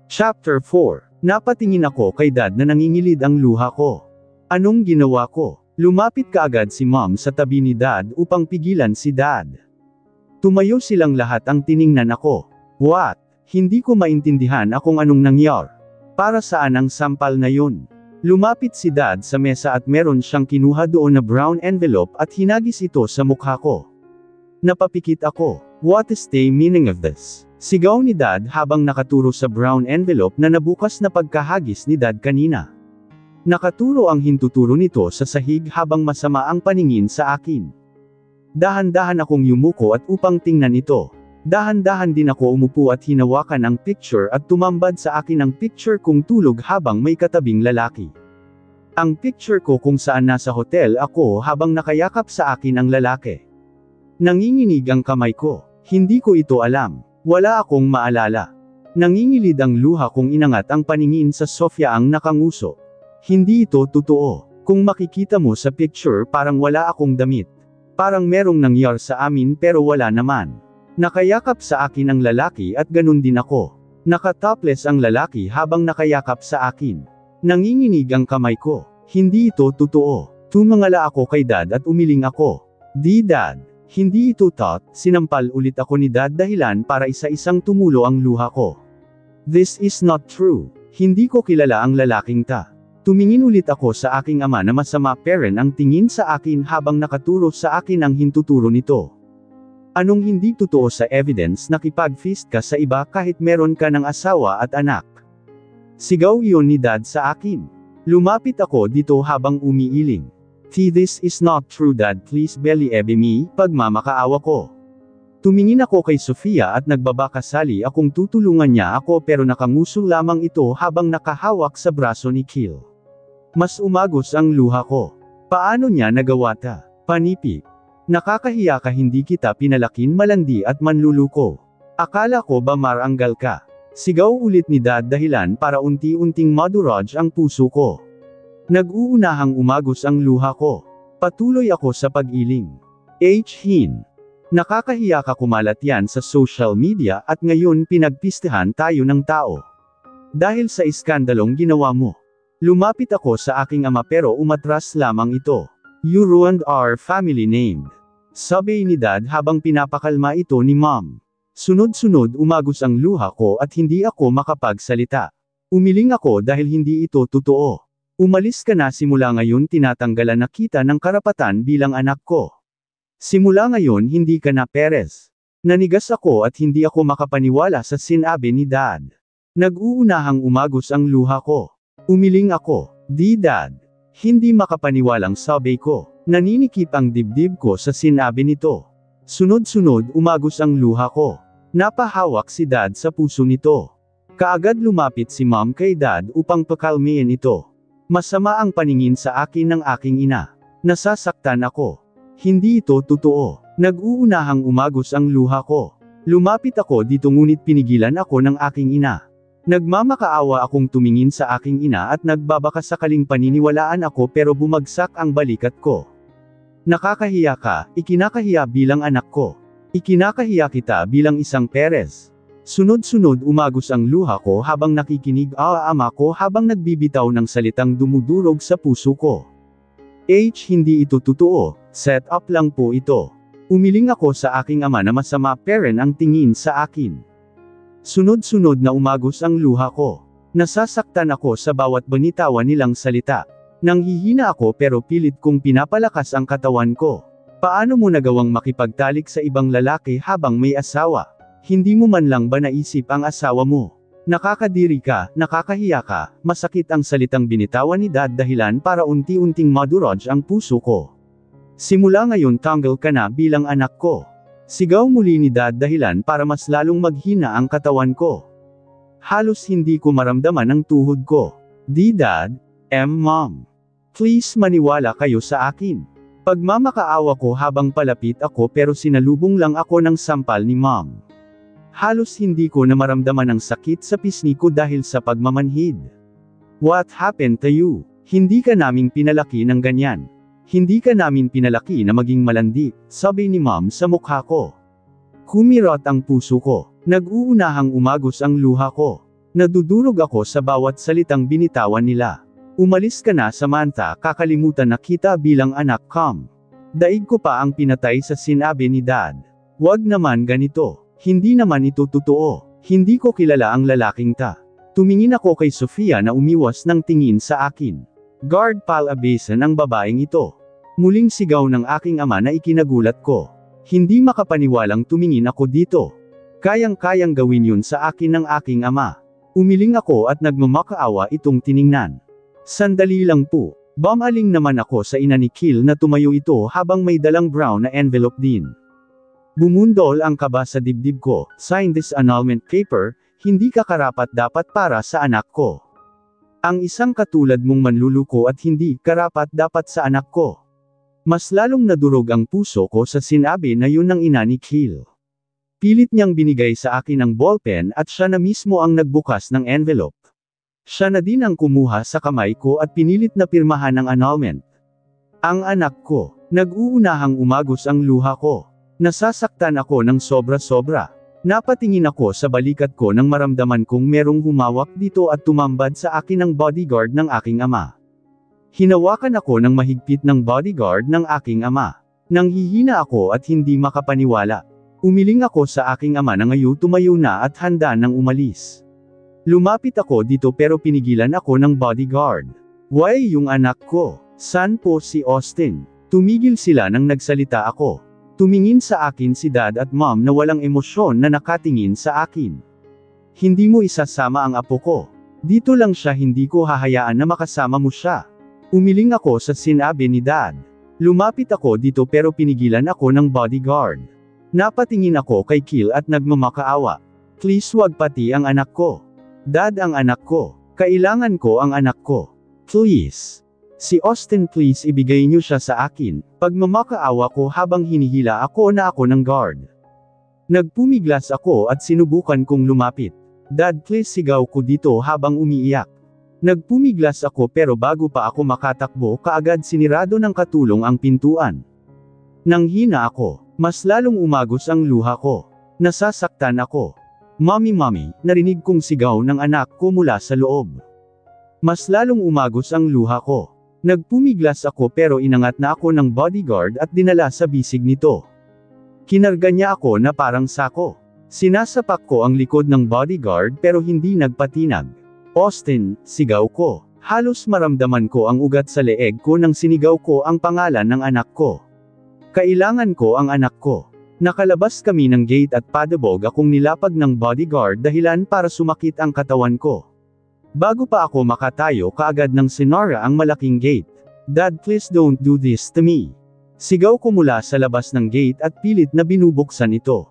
Chapter 4. Napatingin ako kay Dad na nangingilid ang luha ko. Anong ginawa ko? Lumapit kaagad si Mom sa tabi ni Dad upang pigilan si Dad. Tumayo silang lahat ang tiningnan ako. What? Hindi ko maintindihan kung anong nangyari. Para saan ang sampal na yun? Lumapit si Dad sa mesa at meron siyang kinuha doon na brown envelope at hinagis ito sa mukha ko. Napapikit ako. What is the meaning of this? Sigaw ni Dad habang nakaturo sa brown envelope na nabukas na pagkahagis ni Dad kanina. Nakaturo ang hintuturo nito sa sahig habang masama ang paningin sa akin. Dahan-dahan akong yumuko at upang tingnan ito. Dahan-dahan din ako umupo at hinawakan ang picture at tumambad sa akin ang picture kong tulog habang may katabing lalaki. Ang picture ko kung saan nasa hotel ako habang nakayakap sa akin ang lalaki. Nanginginig ang kamay ko. Hindi ko ito alam. Wala akong maalala. Nangingilid ang luha kong inangat ang paningin sa Sofia ang nakanguso. Hindi ito totoo. Kung makikita mo sa picture parang wala akong damit. Parang merong nangyari sa amin pero wala naman. Nakayakap sa akin ang lalaki at ganun din ako. Nakatopless ang lalaki habang nakayakap sa akin. Nanginginig ang kamay ko. Hindi ito totoo. Tumangala ako kay Dad at umiling ako. Di Dad. Hindi ito tot, sinampal ulit ako ni Dad dahilan para isa-isang tumulo ang luha ko. This is not true. Hindi ko kilala ang lalaking ta. Tumingin ulit ako sa aking ama na masama parent ang tingin sa akin habang nakaturo sa akin ang hintuturo nito. Anong hindi totoo sa evidence na kipag-feast ka sa iba kahit meron ka ng asawa at anak? Sigaw iyon ni Dad sa akin. Lumapit ako dito habang umiiling. This is not true Dad, please belly-ebe me, pagmamakaawa ko. Tumingin ako kay Sofia at nagbabakasali akong tutulungan niya ako pero nakanguso lamang ito habang nakahawak sa braso ni Kill. Mas umagos ang luha ko. Paano niya nagawa ta? Panipik. Nakakahiya ka hindi kita pinalakin malandi at manluluko. Akala ko ba maranggal ka? Sigaw ulit ni Dad dahilan para unti-unting madurog ang puso ko. Nag-uunahang umagos ang luha ko. Patuloy ako sa pag-iling. Hin. Nakakahiya ka kumalat yan sa social media at ngayon pinagpistehan tayo ng tao. Dahil sa iskandalong ginawa mo. Lumapit ako sa aking ama pero umatras lamang ito. You ruined our family name. Sabi ni Dad habang pinapakalma ito ni Mom. Sunod-sunod umagos ang luha ko at hindi ako makapagsalita. Umiling ako dahil hindi ito totoo. Umalis ka na simula ngayon tinatanggalan na kita ng karapatan bilang anak ko. Simula ngayon hindi ka na Perez. Nanigas ako at hindi ako makapaniwala sa sinabi ni Dad. Nag-uunahang umagos ang luha ko. Umiling ako. Di Dad. Hindi makapaniwalang sabi ko. Naninikip ang dibdib ko sa sinabi nito. Sunod-sunod umagos ang luha ko. Napahawak si Dad sa puso nito. Kaagad lumapit si Mom kay Dad upang pakalmihin ito. Masama ang paningin sa akin ng aking ina. Nasasaktan ako. Hindi ito totoo. Nag-uunahang umagos ang luha ko. Lumapit ako dito ngunit pinigilan ako ng aking ina. Nagmamakaawa akong tumingin sa aking ina at nagbabakasakaling paniniwalaan ako pero bumagsak ang balikat ko. Nakakahiya ka, ikinakahiya bilang anak ko. Ikinakahiya kita bilang isang Perez. Sunod-sunod umagos ang luha ko habang nakikinig ama ko habang nagbibitaw ng salitang dumudurog sa puso ko. Hindi ito totoo, set up lang po ito. Umiling ako sa aking ama na masama parent ang tingin sa akin. Sunod-sunod na umagos ang luha ko. Nasasaktan ako sa bawat banitawan nilang salita. Nanghihina ako pero pilit kong pinapalakas ang katawan ko. Paano mo nagawang makipagtalik sa ibang lalaki habang may asawa? Hindi mo man lang ba naisip ang asawa mo? Nakakadiri ka, nakakahiya ka, masakit ang salitang binitawan ni Dad dahilan para unti-unting madurog ang puso ko. Simula ngayon tanggal ka na bilang anak ko. Sigaw muli ni Dad dahilan para mas lalong maghina ang katawan ko. Halos hindi ko maramdaman ang tuhod ko. Di Dad, Mom. Please maniwala kayo sa akin. Pagmamakaawa ko habang palapit ako pero sinalubong lang ako ng sampal ni Mom. Halos hindi ko na maramdaman ang sakit sa pisngi ko dahil sa pagmamanhid. What happened to you? Hindi ka naming pinalaki ng ganyan. Hindi ka namin pinalaki na maging malandi, sabi ni Mom sa mukha ko. Kumirot ang puso ko. Nag-uunahang umagos ang luha ko. Nadudurog ako sa bawat salitang binitawan nila. Umalis ka na Samantha, kakalimutan na kita bilang anak Come. Daig ko pa ang pinatay sa sinabi ni Dad. Wag naman ganito. Hindi naman ito totoo. Hindi ko kilala ang lalaking ta. Tumingin ako kay Sofia na umiwas ng tingin sa akin. Guard palabasan ang babaeng ito. Muling sigaw ng aking ama na ikinagulat ko. Hindi makapaniwalang tumingin ako dito. Kayang-kayang gawin yun sa akin ng aking ama. Umiling ako at nagmamakaawa itong tiningnan. Sandali lang po. Bumaling naman ako sa ina ni Kill na tumayo ito habang may dalang brown na envelope din. Bumundol ang kaba sa dibdib ko. Sign this annulment paper, hindi ka karapat-dapat para sa anak ko. Ang isang katulad mong manluluko at hindi karapat-dapat sa anak ko. Mas lalong nadurog ang puso ko sa sinabi na yun ng ina ni Kill. Pilit niyang binigay sa akin ang ballpen at siya na mismo ang nagbukas ng envelope. Siya na din ang kumuha sa kamay ko at pinilit na pirmahan ang annulment. Ang anak ko, nag-uunahang umagos ang luha ko. Nasasaktan ako ng sobra-sobra. Napatingin ako sa balikat ko nang maramdaman kong merong humawak dito at tumambad sa akin ang bodyguard ng aking ama. Hinawakan ako ng mahigpit ng bodyguard ng aking ama. Nanghihina ako at hindi makapaniwala. Umiling ako sa aking ama na ngayon tumayo na at handa nang umalis. Lumapit ako dito pero pinigilan ako ng bodyguard. Why yung anak ko? San po si Austin? Tumigil sila nang nagsalita ako. Tumingin sa akin si Dad at Mom na walang emosyon na nakatingin sa akin. Hindi mo isasama ang apo ko. Dito lang siya, hindi ko hahayaan na makasama mo siya. Umiling ako sa sinabi ni Dad. Lumapit ako dito pero pinigilan ako ng bodyguard. Napatingin ako kay Kill at nagmamakaawa. Please wag pati ang anak ko. Dad, ang anak ko. Kailangan ko ang anak ko. Please. Si Austin, please ibigay niyo siya sa akin. Pagmamakaawa ko habang hinihila ako na ako ng guard. Nagpumiglas ako at sinubukan kong lumapit. Dad, please, sigaw ko dito habang umiiyak. Nagpumiglas ako pero bago pa ako makatakbo kaagad sinirado ng katulong ang pintuan. Nanghina ako. Mas lalong umagos ang luha ko. Nasasaktan ako. Mommy, mommy, narinig kong sigaw ng anak ko mula sa loob. Mas lalong umagos ang luha ko. Nagpumiglas ako pero inangat na ako ng bodyguard at dinala sa bisig nito. Kinarga niya ako na parang sako. Sinasapak ko ang likod ng bodyguard pero hindi nagpatinag. Austin, sigaw ko. Halos maramdaman ko ang ugat sa leeg ko nang sinigaw ko ang pangalan ng anak ko. Kailangan ko ang anak ko. Nakalabas kami ng gate at padabog akong nilapag ng bodyguard dahilan para sumakit ang katawan ko. Bago pa ako makatayo kaagad ng sinara ang malaking gate. Dad, please don't do this to me. Sigaw ko mula sa labas ng gate at pilit na binubuksan ito.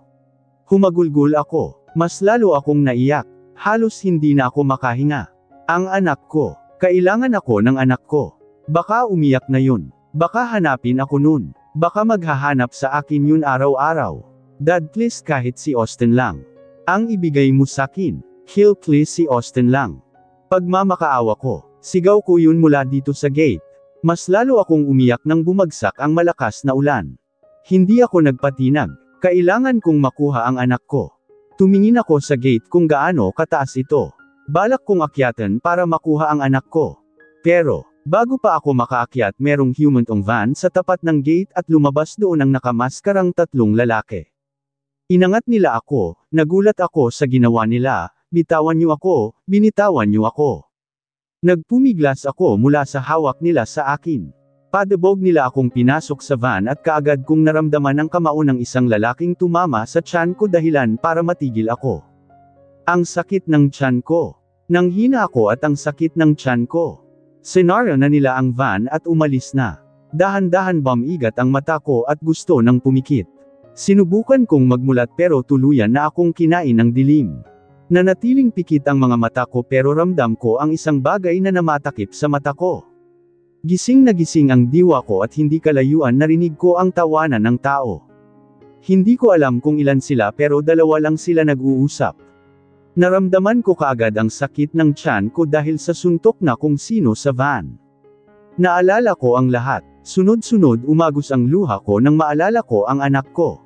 Humagulgol ako. Mas lalo akong naiyak. Halos hindi na ako makahinga. Ang anak ko. Kailangan ako ng anak ko. Baka umiyak na yun. Baka hanapin ako nun. Baka maghahanap sa akin yun araw-araw. Dad, please, kahit si Austin lang. Ang ibigay mo sa akin. Kill, please, si Austin lang. Pagmamakaawa ko. Sigaw ko yun mula dito sa gate. Mas lalo akong umiyak nang bumagsak ang malakas na ulan. Hindi ako nagpatinag. Kailangan kong makuha ang anak ko. Tumingin ako sa gate kung gaano kataas ito. Balak kong akyatan para makuha ang anak ko. Pero, bago pa ako makaakyat merong human-ong van sa tapat ng gate at lumabas doon ang nakamaskarang tatlong lalaki. Inangat nila ako, nagulat ako sa ginawa nila, bitawan niyo ako, binitawan niyo ako. Nagpumiglas ako mula sa hawak nila sa akin. Padabog nila akong pinasok sa van at kaagad kong naramdaman ang kamao ng isang lalaking tumama sa tiyan ko dahilan para matigil ako. Ang sakit ng tiyan ko. Nanghina ako at ang sakit ng tiyan ko. Sinara na nila ang van at umalis na. Dahan-dahan bumigat ang mata ko at gusto nang pumikit. Sinubukan kong magmulat pero tuluyan na akong kinain ng dilim. Nanatiling pikit ang mga mata ko pero ramdam ko ang isang bagay na namatakip sa mata ko. Gising na gising ang diwa ko at hindi kalayuan narinig ko ang tawanan ng tao. Hindi ko alam kung ilan sila pero dalawa lang sila nag-uusap. Naramdaman ko kaagad ang sakit ng tiyan ko dahil sa suntok na kung sino sa van. Naalala ko ang lahat. Sunod-sunod umagos ang luha ko nang maalala ko ang anak ko.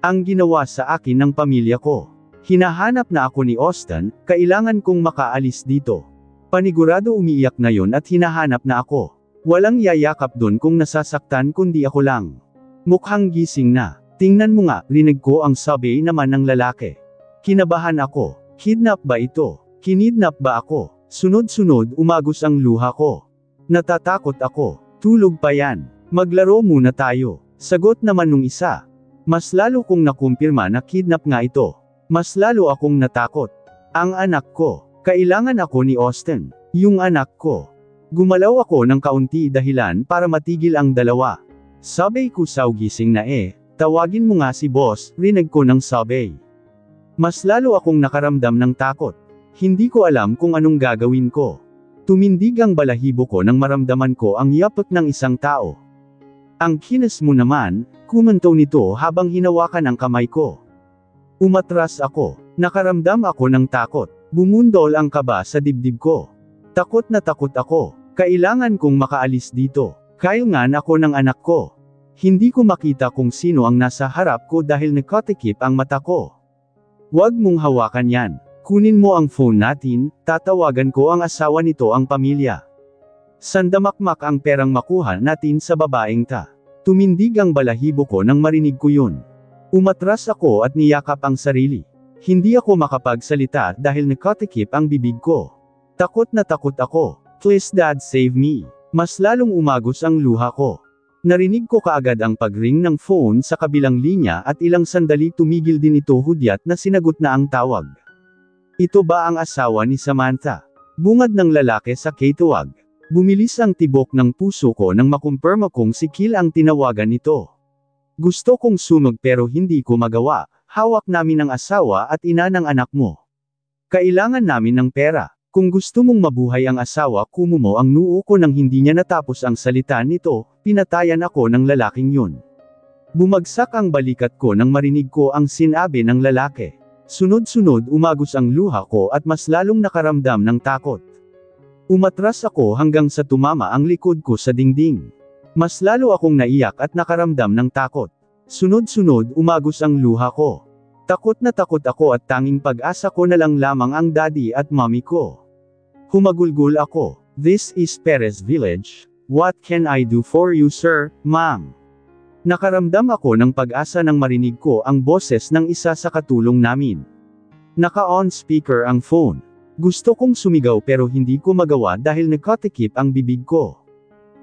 Ang ginawa sa akin ng pamilya ko. Hinahanap na ako ni Austin, kailangan kong makaalis dito. Panigurado umiiyak na yon at hinahanap na ako. Walang yayakap dun kung nasasaktan kundi ako lang. Mukhang gising na. Tingnan mo nga, rinig ko ang sabi naman ng lalaki. Kinabahan ako. Kidnap ba ito? Kinidnap ba ako? Sunod-sunod umagos ang luha ko. Natatakot ako. Tulog pa yan. Maglaro muna tayo. Sagot naman nung isa. Mas lalo kong nakumpirma na kidnap nga ito. Mas lalo akong natakot. Ang anak ko. Kailangan ako ni Austin. Yung anak ko. Gumalaw ako ng kaunti dahilan para matigil ang dalawa. Sabi ko sa gising na tawagin mo nga si boss, rinig ko ng sabi. Mas lalo akong nakaramdam ng takot. Hindi ko alam kung anong gagawin ko. Tumindig ang balahibo ko nang maramdaman ko ang yapak ng isang tao. Ang kinis mo naman, kumanto nito habang hinawakan ang kamay ko. Umatras ako. Nakaramdam ako ng takot. Bumundol ang kaba sa dibdib ko. Takot na takot ako. Kailangan kong makaalis dito. Kailangan ako ng anak ko. Hindi ko makita kung sino ang nasa harap ko dahil nakatikip ang mata ko. Huwag mong hawakan yan. Kunin mo ang phone natin, tatawagan ko ang asawa nito ang pamilya. Sandamakmak ang perang makuha natin sa babaeng ta. Tumindig ang balahibo ko nang marinig ko yun. Umatras ako at niyakap ang sarili. Hindi ako makapagsalita dahil nakatikip ang bibig ko. Takot na takot ako. Please dad save me. Mas lalong umagos ang luha ko. Narinig ko kaagad ang pagring ng phone sa kabilang linya at ilang sandali tumigil din ito hudyat na sinagot na ang tawag. Ito ba ang asawa ni Samantha? Bungad ng lalaki sa katuwag. Bumilis ang tibok ng puso ko nang makumpirma kong si Kill ang tinawagan nito. Gusto kong sumag pero hindi ko magawa. Hawak namin ang asawa at ina ng anak mo. Kailangan namin ng pera. Kung gusto mong mabuhay ang asawa, kumumo ang noo ko nang hindi niya natapos ang salita nito, pinatayan ako ng lalaking yun. Bumagsak ang balikat ko nang marinig ko ang sinabi ng lalaki. Sunod-sunod umagos ang luha ko at mas lalong nakaramdam ng takot. Umatras ako hanggang sa tumama ang likod ko sa dingding. Mas lalo akong naiyak at nakaramdam ng takot. Sunod-sunod umagos ang luha ko. Takot na takot ako at tanging pag-asa ko na lang lamang ang daddy at mommy ko. Humagulgol ako. This is Perez Village. What can I do for you sir, ma'am? Nakaramdam ako ng pag-asa nang marinig ko ang boses ng isa sa katulong namin. Naka-on speaker ang phone. Gusto kong sumigaw pero hindi ko magawa dahil nakatikip ang bibig ko.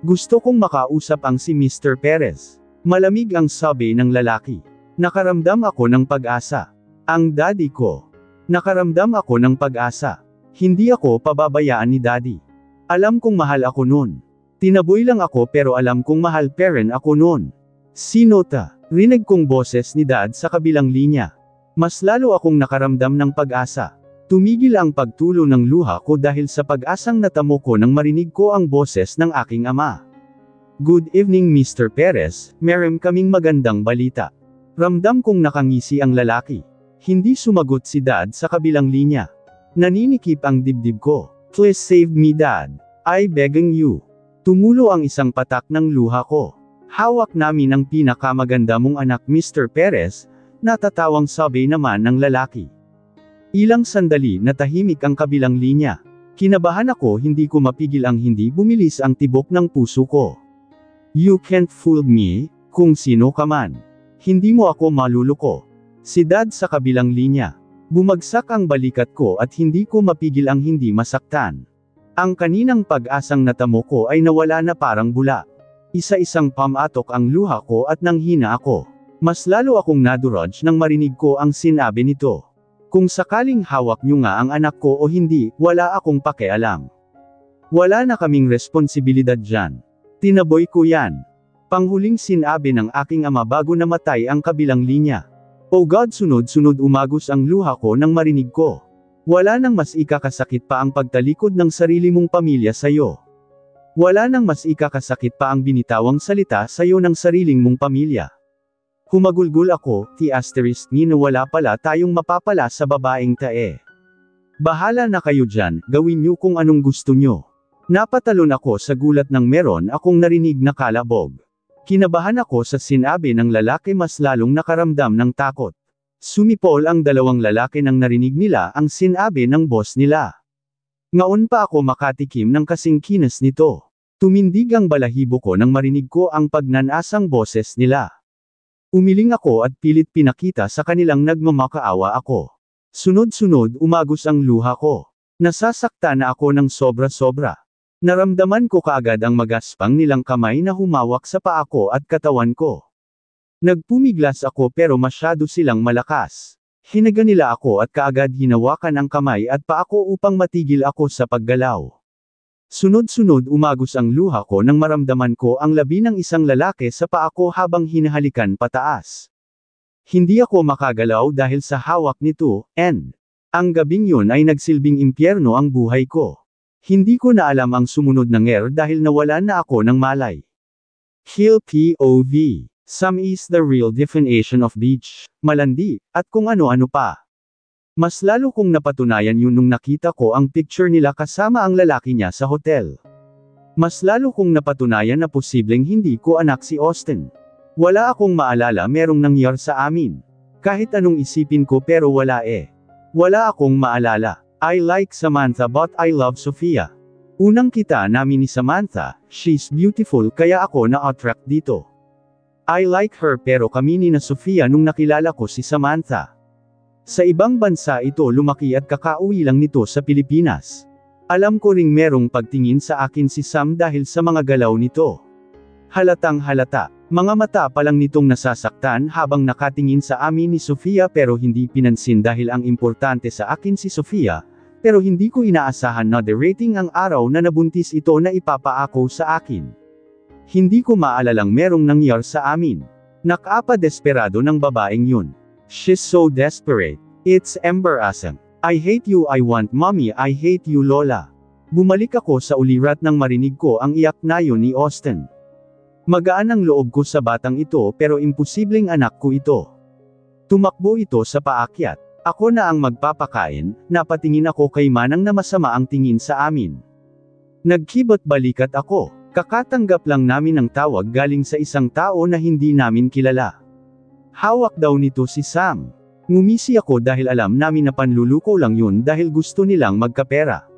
Gusto kong makausap ang si Mr. Perez. Malamig ang sabi ng lalaki. Nakaramdam ako ng pag-asa. Ang daddy ko. Nakaramdam ako ng pag-asa. Hindi ako pababayaan ni daddy. Alam kong mahal ako noon. Tinaboy lang ako pero alam kong mahal parent ako noon. Sino ta? Rinig kong boses ni dad sa kabilang linya. Mas lalo akong nakaramdam ng pag-asa. Tumigil ang pagtulo ng luha ko dahil sa pag-asang natamo ko nang marinig ko ang boses ng aking ama. Good evening Mr. Perez, meron kaming magandang balita. Ramdam kong nakangisi ang lalaki. Hindi sumagot si dad sa kabilang linya. Naninikip ang dibdib ko. Please save me dad. I begging you. Tumulo ang isang patak ng luha ko. Hawak namin ang pinakamaganda mong anak Mr. Perez, natatawang sabi naman ng lalaki. Ilang sandali natahimik ang kabilang linya. Kinabahan ako hindi ko mapigil ang hindi bumilis ang tibok ng puso ko. You can't fool me, kung sino ka man. Hindi mo ako maluluko. Si dad sa kabilang linya. Bumagsak ang balikat ko at hindi ko mapigil ang hindi masaktan. Ang kaninang pag-asang natamo ko ay nawala na parang bula. Isa-isang pamatok ang luha ko at nanghina ako. Mas lalo akong naduraj nang marinig ko ang sinabi nito. Kung sakaling hawak nyo nga ang anak ko o hindi, wala akong pakialam. Wala na kaming responsibilidad dyan. Tinaboy ko yan. Panghuling sinabi ng aking ama bago namatay ang kabilang linya. Oh God, sunod-sunod umagos ang luha ko nang marinig ko. Wala nang mas ikakasakit pa ang pagtalikod ng sarili mong pamilya sa'yo. Wala nang mas ikakasakit pa ang binitawang salita sa'yo ng sariling mong pamilya. Humagulgol ako, ni na wala pala tayong mapapala sa babaeng tae. Bahala na kayo dyan, gawin nyo kung anong gusto nyo. Napatalon ako sa gulat nang meron akong narinig na kalabog. Kinabahan ako sa sinabi ng lalaki mas lalong nakaramdam ng takot. Sumipol ang dalawang lalaki nang narinig nila ang sinabi ng boss nila. Ngaon pa ako makatikim ng kasing kinis nito. Tumindig ang balahibo ko nang marinig ko ang pagnanasang boses nila. Umiling ako at pilit pinakita sa kanilang nagmamakaawa ako. Sunod-sunod umagos ang luha ko. Nasasaktan na ako ng sobra-sobra. Naramdaman ko kaagad ang magaspang nilang kamay na humawak sa paa ko at katawan ko. Nagpumiglas ako pero masyado silang malakas. Hinaga nila ako at kaagad hinawakan ang kamay at paa ko upang matigil ako sa paggalaw. Sunod-sunod umagos ang luha ko nang maramdaman ko ang labi ng isang lalaki sa paa ko habang hinahalikan pataas. Hindi ako makagalaw dahil sa hawak nito, and ang gabing yun ay nagsilbing impyerno ang buhay ko. Hindi ko na alam ang sumunod na ngero dahil nawalan na ako ng malay. Hill POV. Some is the real definition of beach, malandi, at kung ano-ano pa. Mas lalo kong napatunayan yun nung nakita ko ang picture nila kasama ang lalaki niya sa hotel. Mas lalo kong napatunayan na posibleng hindi ko anak si Austin. Wala akong maalala merong nangyari sa amin. Kahit anong isipin ko pero wala eh. Wala akong maalala. I like Samantha but I love Sofia. Unang kita namin ni Samantha, she's beautiful kaya ako na-attract dito. I like her pero kami ni na Sofia nung nakilala ko si Samantha. Sa ibang bansa ito lumaki at kakauwi lang nito sa Pilipinas. Alam ko ring merong pagtingin sa akin si Sam dahil sa mga galaw nito. Halatang halata, mga mata pa lang nitong nasasaktan habang nakatingin sa amin ni Sofia pero hindi pinansin dahil ang importante sa akin si Sofia, pero hindi ko inaasahan na derating ang araw na nabuntis ito na ipapaako sa akin. Hindi ko maalalang merong nangyari sa amin. Nakapa-desperado ng babaeng yun. She's so desperate. It's embarrassing. I hate you, I want mommy, I hate you lola. Bumalik ako sa ulirat nang marinig ko ang iyak na yun ni Austin. Magaan ang loob ko sa batang ito pero imposibleng anak ko ito. Tumakbo ito sa paakyat. Ako na ang magpapakain, napatingin ako kay Manang na masama ang tingin sa amin. Nagkibot balikat ako. Kakatanggap lang namin ng tawag galing sa isang tao na hindi namin kilala. Hawak daw nito si Sam. Ngumisi ako dahil alam namin na panluluko lang yun dahil gusto nilang magkapera.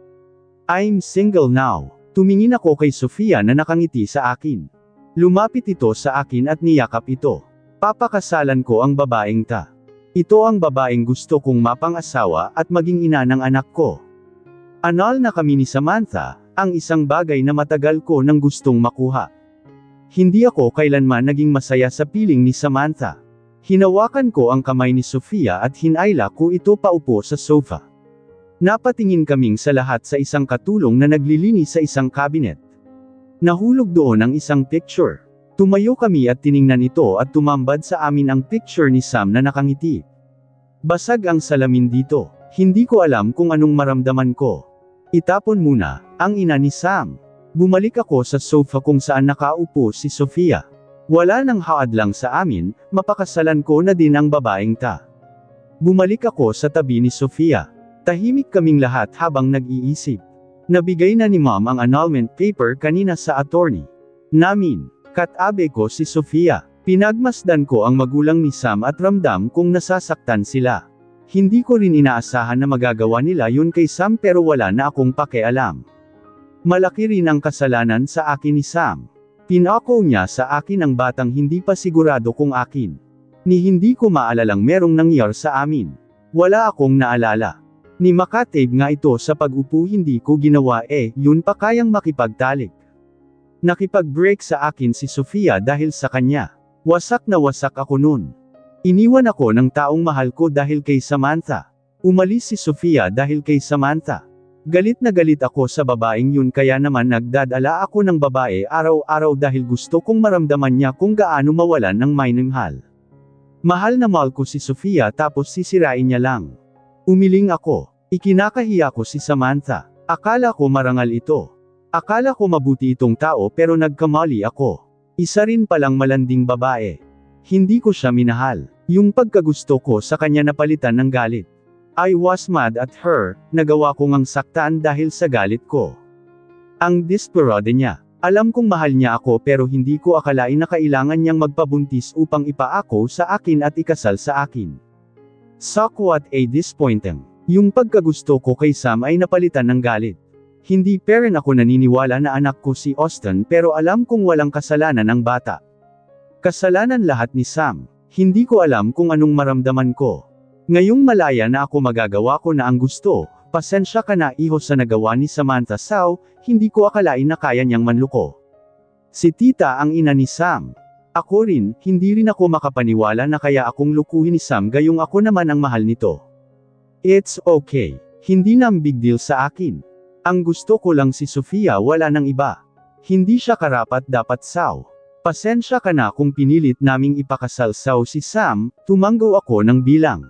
I'm single now. Tumingin ako kay Sofia na nakangiti sa akin. Lumapit ito sa akin at niyakap ito. Papakasalan ko ang babaeng ta. Ito ang babaeng gusto kong mapang-asawa at maging ina ng anak ko. Anal na kami ni Samantha, ang isang bagay na matagal ko nang gustong makuha. Hindi ako kailanman naging masaya sa piling ni Samantha. Hinawakan ko ang kamay ni Sofia at hinayla ko ito paupo sa sofa. Napatingin kaming sa lahat sa isang katulong na naglilinis sa isang cabinet. Nahulog doon ang isang picture. Tumayo kami at tiningnan ito at tumambad sa amin ang picture ni Sam na nakangiti. Basag ang salamin dito. Hindi ko alam kung anong maramdaman ko. Itapon muna, ang ina ni Sam. Bumalik ako sa sofa kung saan nakaupo si Sofia. Wala nang haadlang sa amin, mapakasalan ko na din ang babaeng ta. Bumalik ako sa tabi ni Sofia. Tahimik kaming lahat habang nag-iisip. Nabigay na ni Mom ang annulment paper kanina sa attorney namin. Katabi ko si Sofia. Pinagmasdan ko ang magulang ni Sam at ramdam kong nasasaktan sila. Hindi ko rin inaasahan na magagawa nila yun kay Sam pero wala na akong pakialam. Malaki rin ang kasalanan sa akin ni Sam. Pinako niya sa akin ang batang hindi pa sigurado kung akin. Ni hindi ko maalalang merong nangyari sa amin. Wala akong naalala. Ni makatib nga ito sa pag-upo hindi ko ginawa yun pa kayang makipagtalik. Nakipag-break sa akin si Sofia dahil sa kanya. Wasak na wasak ako nun. Iniwan ako ng taong mahal ko dahil kay Samantha. Umalis si Sofia dahil kay Samantha. Galit na galit ako sa babaeng yun kaya naman nagdadala ako ng babae araw-araw dahil gusto kong maramdaman niya kung gaano mawalan ng minamahal. Mahal na mahal ko si Sofia tapos sisirain niya lang. Umiling ako. Ikinakahiya ko si Samantha. Akala ko marangal ito. Akala ko mabuti itong tao pero nagkamali ako. Isa rin palang malanding babae. Hindi ko siya minahal. Yung pagkagusto ko sa kanya napalitan ng galit. I was mad at her, nagawa ko ngang saktan dahil sa galit ko. Ang desperado niya. Alam kong mahal niya ako pero hindi ko akalain na kailangan niyang magpabuntis upang ipaako sa akin at ikasal sa akin. Somewhat a disappointing. Yung pagkagusto ko kay Sam ay napalitan ng galit. Hindi pa rin ako naniniwala na anak ko si Austin pero alam kong walang kasalanan ang bata. Kasalanan lahat ni Sam. Hindi ko alam kung anong maramdaman ko. Ngayong malaya na ako magagawa ko na ang gusto, pasensya ka na iho sa nagawa ni Samantha Sao, hindi ko akalain na kaya niyang manluko. Si tita ang ina ni Sam. Ako rin, hindi rin ako makapaniwala na kaya akong lukuhin ni Sam gayong ako naman ang mahal nito. It's okay. Hindi na big deal sa akin. Ang gusto ko lang si Sofia wala nang iba. Hindi siya karapat dapat Sao. Pasensya ka na kung pinilit naming ipakasal Sao si Sam, tumanggo ako ng bilang.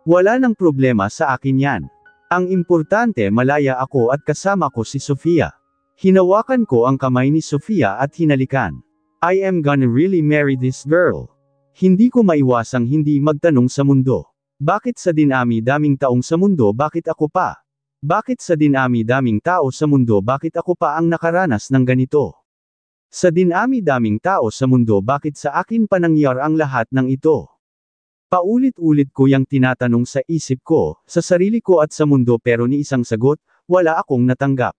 Wala nang problema sa akin yan. Ang importante malaya ako at kasama ko si Sofia. Hinawakan ko ang kamay ni Sofia at hinalikan. I am gonna really marry this girl. Hindi ko maiwasang hindi magtanong sa mundo. Bakit sa dinami-daming taong sa mundo bakit ako pa? Bakit sa dinami-daming tao sa mundo bakit ako pa ang nakaranas ng ganito? Sa dinami-daming tao sa mundo bakit sa akin pa nangyari ang lahat ng ito? Paulit-ulit ko yang tinatanong sa isip ko, sa sarili ko at sa mundo pero ni isang sagot, wala akong natanggap.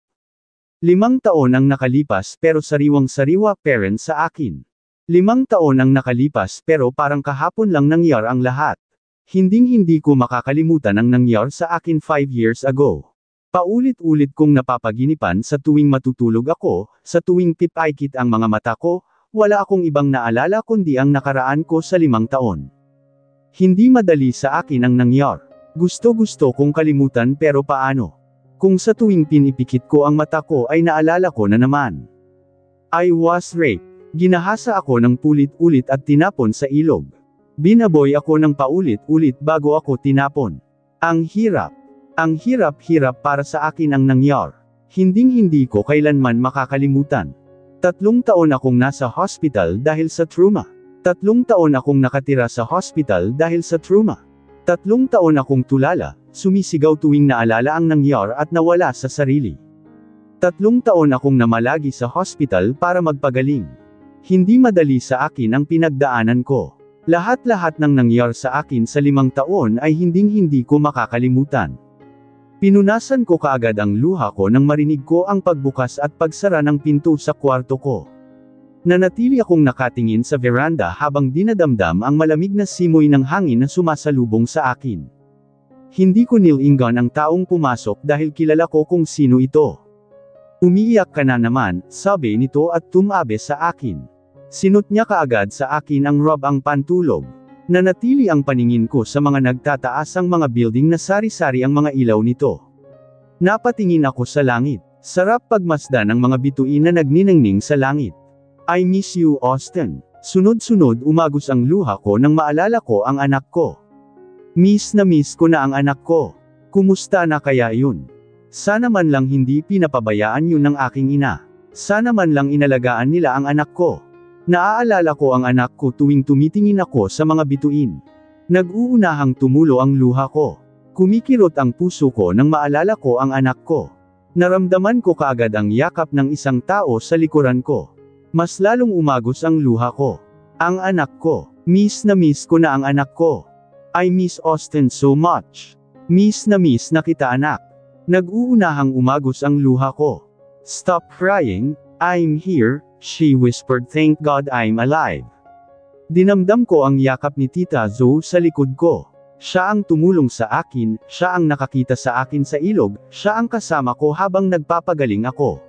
5 taon ang nakalipas pero sariwang-sariwa parent sa akin. 5 taon ang nakalipas pero parang kahapon lang nangyari ang lahat. Hinding-hindi ko makakalimutan ang nangyari sa akin 5 years ago. Paulit-ulit kong napapaginipan sa tuwing matutulog ako, sa tuwing pipaikit ang mga mata ko, wala akong ibang naalala kundi ang nakaraan ko sa 5 taon. Hindi madali sa akin ang nangyari. Gusto-gusto kong kalimutan pero paano? Kung sa tuwing pinipikit ko ang mata ko ay naalala ko na naman. I was raped. Ginahasa ako ng pulit-ulit at tinapon sa ilog. Binaboy ako ng paulit-ulit bago ako tinapon. Ang hirap. Ang hirap-hirap para sa akin ang nangyari. Hinding-hindi ko kailanman makakalimutan. 3 taon akong nasa hospital dahil sa trauma. 3 taon akong nakatira sa hospital dahil sa trauma. 3 taon akong tulala, sumisigaw tuwing naalala ang nangyari at nawala sa sarili. 3 taon akong namalagi sa hospital para magpagaling. Hindi madali sa akin ang pinagdaanan ko. Lahat-lahat ng nangyari sa akin sa 5 taon ay hinding-hindi ko makakalimutan. Pinunasan ko kaagad ang luha ko nang marinig ko ang pagbukas at pagsara ng pinto sa kwarto ko. Nanatili akong nakatingin sa veranda habang dinadamdam ang malamig na simoy ng hangin na sumasalubong sa akin. Hindi ko nilingan ang taong pumasok dahil kilala ko kung sino ito. Umiiyak ka na naman, sabi nito at tumabi sa akin. Sinot niya kaagad sa akin ang robe ang pantulog. Nanatili ang paningin ko sa mga nagtataasang mga building na sari-sari ang mga ilaw nito. Napatingin ako sa langit. Sarap pagmasdan ang mga bituin na nagniningning sa langit. I miss you, Austin. Sunod-sunod umagos ang luha ko nang maalala ko ang anak ko. Miss na miss ko na ang anak ko. Kumusta na kaya yun? Sana man lang hindi pinapabayaan yun ng aking ina. Sana man lang inalagaan nila ang anak ko. Naaalala ko ang anak ko tuwing tumitingin ako sa mga bituin. Nag-uunahang tumulo ang luha ko. Kumikirot ang puso ko nang maalala ko ang anak ko. Naramdaman ko kaagad ang yakap ng isang tao sa likuran ko. Mas lalong umagos ang luha ko. Ang anak ko. Miss na miss ko na ang anak ko. I miss Austin so much. Miss na kita anak. Nag-uunahang umagos ang luha ko. Stop crying, I'm here. She whispered, thank God I'm alive. Dinamdam ko ang yakap ni Tita Zoe sa likod ko. Siya ang tumulong sa akin, siya ang nakakita sa akin sa ilog, siya ang kasama ko habang nagpapagaling ako.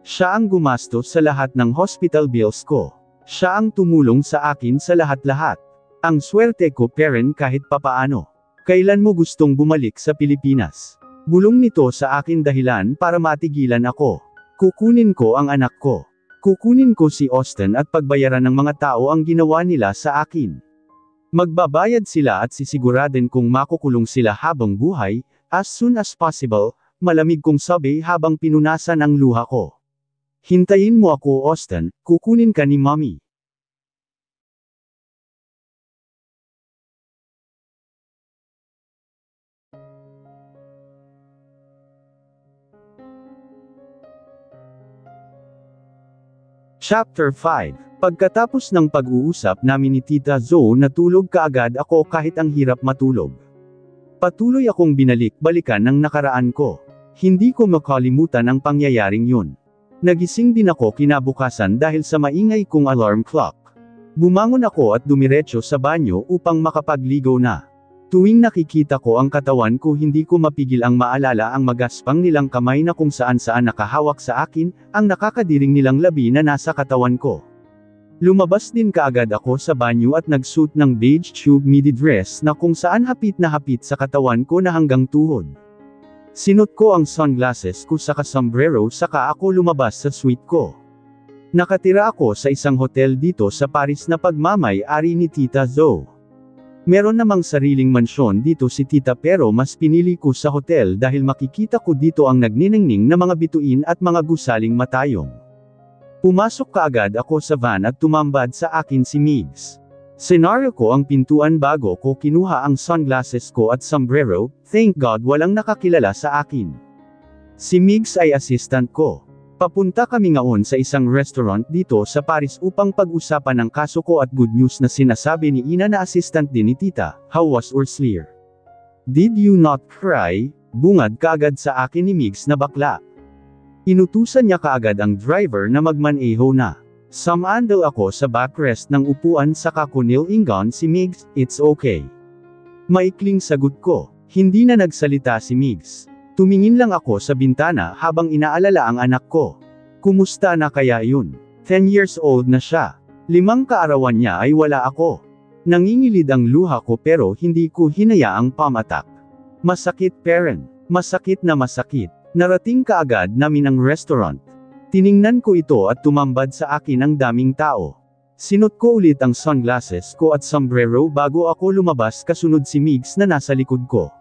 Siya ang gumastos sa lahat ng hospital bills ko. Siya ang tumulong sa akin sa lahat-lahat. Ang swerte ko parent kahit papaano. Kailan mo gustong bumalik sa Pilipinas? Bulong nito sa akin dahilan para matigilan ako. Kukunin ko ang anak ko. Kukunin ko si Austin at pagbayaran ng mga tao ang ginawa nila sa akin. Magbabayad sila at sisiguradin kong makukulong sila habang buhay, as soon as possible, malamig kong sabi habang pinunasan ang luha ko. Hintayin mo ako Austin, kukunin ka ni Mommy. Chapter 5. Pagkatapos ng pag-uusap namin ni Tita Zoe natulog kaagad ako kahit ang hirap matulog. Patuloy akong binalik-balikan ng nakaraan ko. Hindi ko makalimutan ang pangyayaring yun. Nagising din ako kinabukasan dahil sa maingay kong alarm clock. Bumangon ako at dumiretso sa banyo upang makapagligo na. Tuwing nakikita ko ang katawan ko hindi ko mapigil ang maalala ang magaspang nilang kamay na kung saan-saan nakahawak sa akin, ang nakakadiring nilang labi na nasa katawan ko. Lumabas din kaagad ako sa banyo at nagsuot ng beige tube midi dress na kung saan hapit na hapit sa katawan ko na hanggang tuhod. Sinot ko ang sunglasses ko saka sombrero saka ako lumabas sa suite ko. Nakatira ako sa isang hotel dito sa Paris na pagmamay-ari ni Tita Zoe. Meron namang sariling mansyon dito si Tita pero mas pinili ko sa hotel dahil makikita ko dito ang nagniningning na mga bituin at mga gusaling matayong. Pumasok kaagad ako sa van at tumambad sa akin si Migs. Senaryo ko ang pintuan bago ko kinuha ang sunglasses ko at sombrero, thank God walang nakakilala sa akin. Si Migs ay assistant ko. Papunta kami ngaon sa isang restaurant dito sa Paris upang pag-usapan ang kaso ko at good news na sinasabi ni Ina na assistant din ni Tita, how was Urslier? Did you not cry? Bungad kaagad sa akin ni Migs na bakla. Inutusan niya kaagad ang driver na magmaneho na. Sumandal ako sa backrest ng upuan saka ko nilingon si Migs, it's okay. Maikling sagot ko, hindi na nagsalita si Migs. Tumingin lang ako sa bintana habang inaalala ang anak ko. Kumusta na kaya yun? 10 years old na siya. 5 kaarawan niya ay wala ako. Nangingilid ang luha ko pero hindi ko hinayaang pamatak. Masakit parent. Masakit na masakit. Narating kaagad namin ang restaurant. Tiningnan ko ito at tumambad sa akin ang daming tao. Sinot ko ulit ang sunglasses ko at sombrero bago ako lumabas kasunod si Migs na nasa likod ko.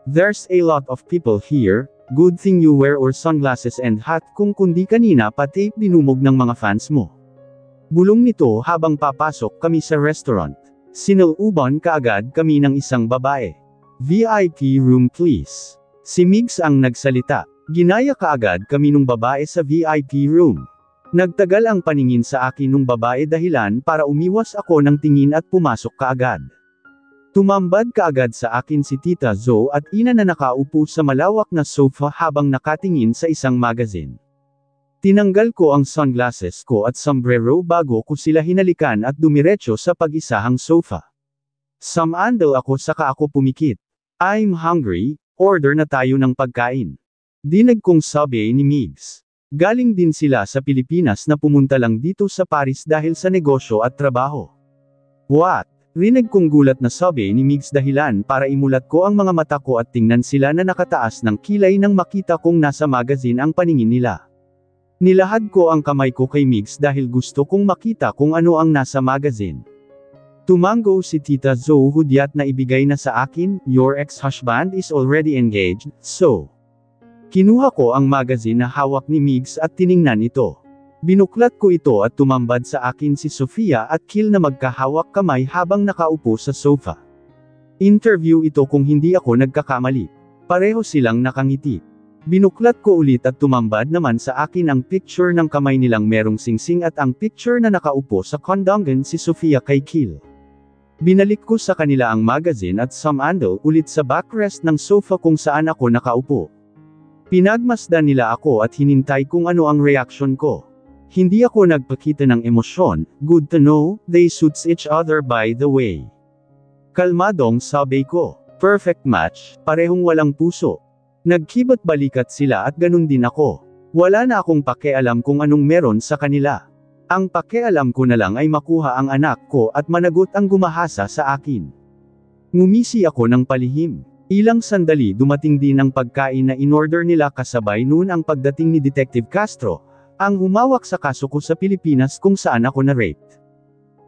There's a lot of people here, good thing you wear your sunglasses and hat kung kundi kanina pati dinumog ng mga fans mo. Bulong nito habang papasok kami sa restaurant. Sinuuban kaagad kami ng isang babae. VIP room please. Si Migs ang nagsalita. Ginaya kaagad kami nung babae sa VIP room. Nagtagal ang paningin sa akin nung babae dahilan para umiwas ako ng tingin at pumasok kaagad. Tumambad kaagad sa akin si Tita Zoe at Ina na nakaupo sa malawak na sofa habang nakatingin sa isang magazine. Tinanggal ko ang sunglasses ko at sombrero bago ko sila hinalikan at dumiretso sa pag-isahang sofa. Sumandal ako saka ako pumikit. I'm hungry. Order na tayo ng pagkain. Dinag kong sabi ni Migs. Galing din sila sa Pilipinas na pumunta lang dito sa Paris dahil sa negosyo at trabaho. What? Rinig kong gulat na sabi ni Migs dahilan para imulat ko ang mga mata ko at tingnan sila na nakataas ng kilay nang makita kong nasa magazine ang paningin nila. Nilahad ko ang kamay ko kay Migs dahil gusto kong makita kung ano ang nasa magazine. Tumango si Tita Zoe hudyat na ibigay na sa akin, your ex-husband is already engaged, so. Kinuha ko ang magazine na hawak ni Migs at tiningnan ito. Binuklat ko ito at tumambad sa akin si Sofia at Kil na magkahawak kamay habang nakaupo sa sofa. Interview ito kung hindi ako nagkakamali. Pareho silang nakangiti. Binuklat ko ulit at tumambad naman sa akin ang picture ng kamay nilang merong singsing at ang picture na nakaupo sa kondongan si Sofia kay Kil. Binalik ko sa kanila ang magazine at sumandal ulit sa backrest ng sofa kung saan ako nakaupo. Pinagmasdan nila ako at hinintay kung ano ang reaksyon ko. Hindi ako nagpakita ng emosyon, good to know, they suits each other by the way. Kalmadong sabi ko, perfect match, parehong walang puso. Nagkibat balikat sila at ganun din ako. Wala na akong pakialam kung anong meron sa kanila. Ang pakialam ko na lang ay makuha ang anak ko at managot ang gumahasa sa akin. Ngumisi ako ng palihim. Ilang sandali dumating din ang pagkain na inorder nila kasabay noon ang pagdating ni Detective Castro, ang humawak sa kaso ko sa Pilipinas kung saan ako na-raped.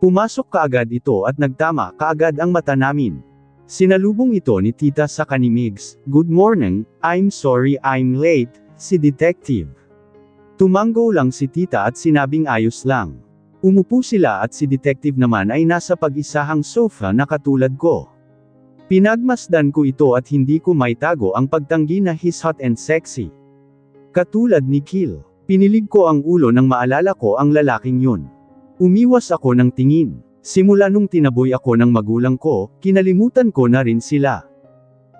Pumasok kaagad ito at nagtama kaagad ang mata namin. Sinalubong ito ni Tita sa ni Migs, good morning, I'm sorry I'm late, si Detective. Tumango lang si Tita at sinabing ayos lang. Umupo sila at si Detective naman ay nasa pag-isahang sofa na katulad ko. Pinagmasdan ko ito at hindi ko maitago ang pagtanggi na he's hot and sexy. Katulad ni Kil. Pinilig ko ang ulo nang maalala ko ang lalaking yun. Umiwas ako ng tingin. Simula nung tinaboy ako ng magulang ko, kinalimutan ko na rin sila.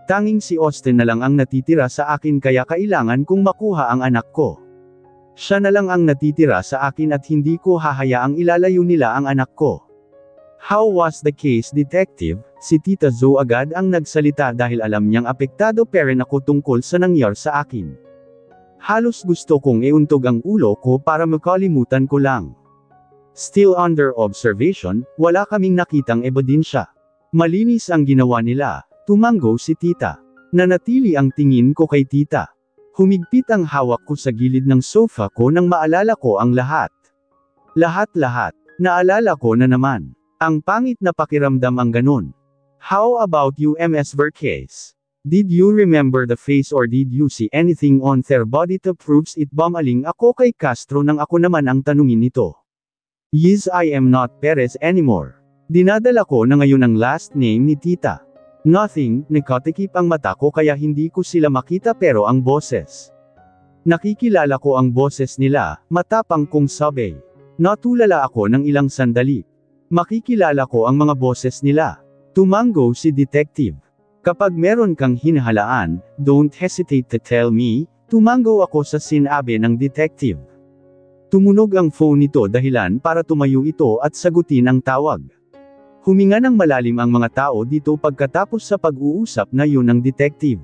Tanging si Austin na lang ang natitira sa akin kaya kailangan kong makuha ang anak ko. Siya na lang ang natitira sa akin at hindi ko hahayaang ilalayo nila ang anak ko. How was the case, Detective? Si Tita Zoe agad ang nagsalita dahil alam niyang apektado pa rin ako tungkol sa nangyari sa akin. Halos gusto kong iuntog ang ulo ko para makalimutan ko lang. Still under observation, wala kaming nakitang ebidensya. Malinis ang ginawa nila, tumanggo si Tita. Nanatili ang tingin ko kay Tita. Humigpit ang hawak ko sa gilid ng sofa ko nang maalala ko ang lahat. Lahat-lahat. Naalala ko na naman. Ang pangit na pakiramdam ang ganun. How about you, Ms. Verkes? Did you remember the face or did you see anything on their body to proves it? Bumaling ako kay Castro nang ako naman ang tanungin nito. Yes, I am not Perez anymore. Dinadala ko na ngayon ang last name ni Tita. Nothing, nakatikip ang mata ko kaya hindi ko sila makita pero ang boses. Nakikilala ko ang boses nila, matapang kong sabi. Natulala ako ng ilang sandali. Makikilala ko ang mga boses nila. Tumanggo si Detective. Kapag meron kang hinahalaan, don't hesitate to tell me, tumanggo ako sa sinabi ng Detective. Tumunog ang phone nito dahilan para tumayo ito at sagutin ang tawag. Huminga ng malalim ang mga tao dito pagkatapos sa pag-uusap na yun ng Detective.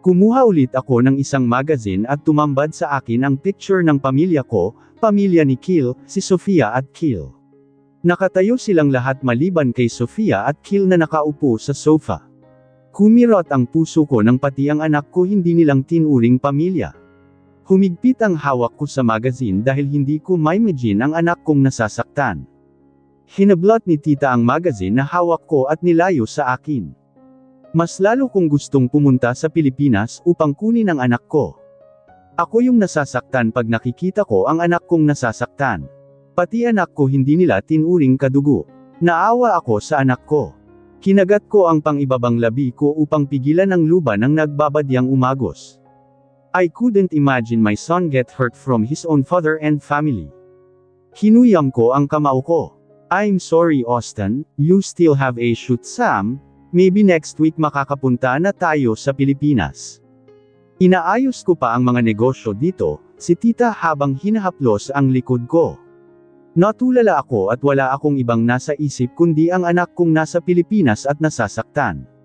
Kumuha ulit ako ng isang magazine at tumambad sa akin ang picture ng pamilya ko, pamilya ni Kill, si Sofia at Kill. Nakatayo silang lahat maliban kay Sofia at Kill na nakaupo sa sofa. Kumirot ang puso ko nang pati ang anak ko hindi nilang tinuring pamilya. Humigpit ang hawak ko sa magazine dahil hindi ko ma-imagine ang anak kong nasasaktan. Hinablot ni Tita ang magazine na hawak ko at nilayo sa akin. Mas lalo kong gustong pumunta sa Pilipinas upang kunin ang anak ko. Ako yung nasasaktan pag nakikita ko ang anak kong nasasaktan. Pati anak ko hindi nila tinuring kadugo. Naawa ako sa anak ko. Kinagat ko ang pangibabang labi ko upang pigilan ang luba ng nagbabadyang umagos. I couldn't imagine my son get hurt from his own father and family. Hinuyam ko ang kamao ko. I'm sorry Austin, you still have a shoot Sam, maybe next week makakapunta na tayo sa Pilipinas. Inaayos ko pa ang mga negosyo dito, si Tita habang hinahaplos ang likod ko. Natulala ako at wala akong ibang nasa isip kundi ang anak kong nasa Pilipinas at nasasaktan.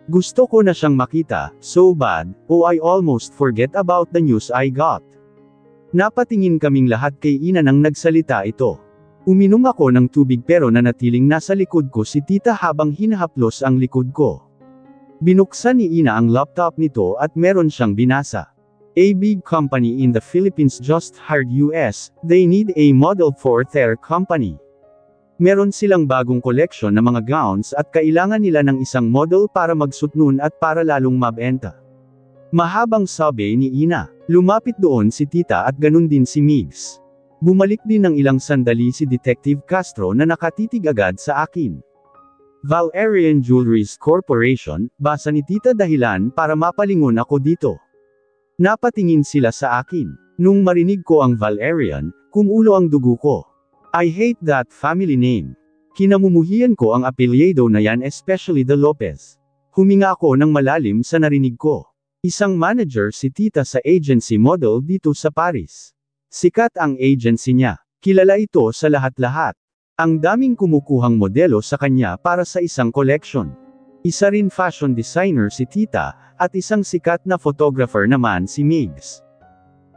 Gusto ko na siyang makita, so bad, I almost forget about the news I got. Napatingin kaming lahat kay Ina nang nagsalita ito. Uminom ako ng tubig pero nanatiling nasa likod ko si Tita habang hinahaplos ang likod ko. Binuksan ni Ina ang laptop nito at meron siyang binasa. A big company in the Philippines just hired US, they need a model for their company. Meron silang bagong koleksyon ng mga gowns at kailangan nila ng isang model para magsuot nun at para lalong mabenta. Mahabang sabi ni Ina. Lumapit doon si Tita at ganun din si Migs. Bumalik din ng ilang sandali si Detective Castro na nakatitig agad sa akin. Valerian Jewelries Corporation, basa ni Tita dahilan para mapalingon ako dito. Napatingin sila sa akin. Nung marinig ko ang Valerian, kumulo ang dugo ko. I hate that family name. Kinamumuhian ko ang apelyido na yan especially the Lopez. Huminga ako ng malalim sa narinig ko. Isang manager si Tita sa agency model dito sa Paris. Sikat ang agency niya. Kilala ito sa lahat-lahat. Ang daming kumukuhang modelo sa kanya para sa isang collection. Isa rin fashion designer si Tita, at isang sikat na photographer naman si Migs.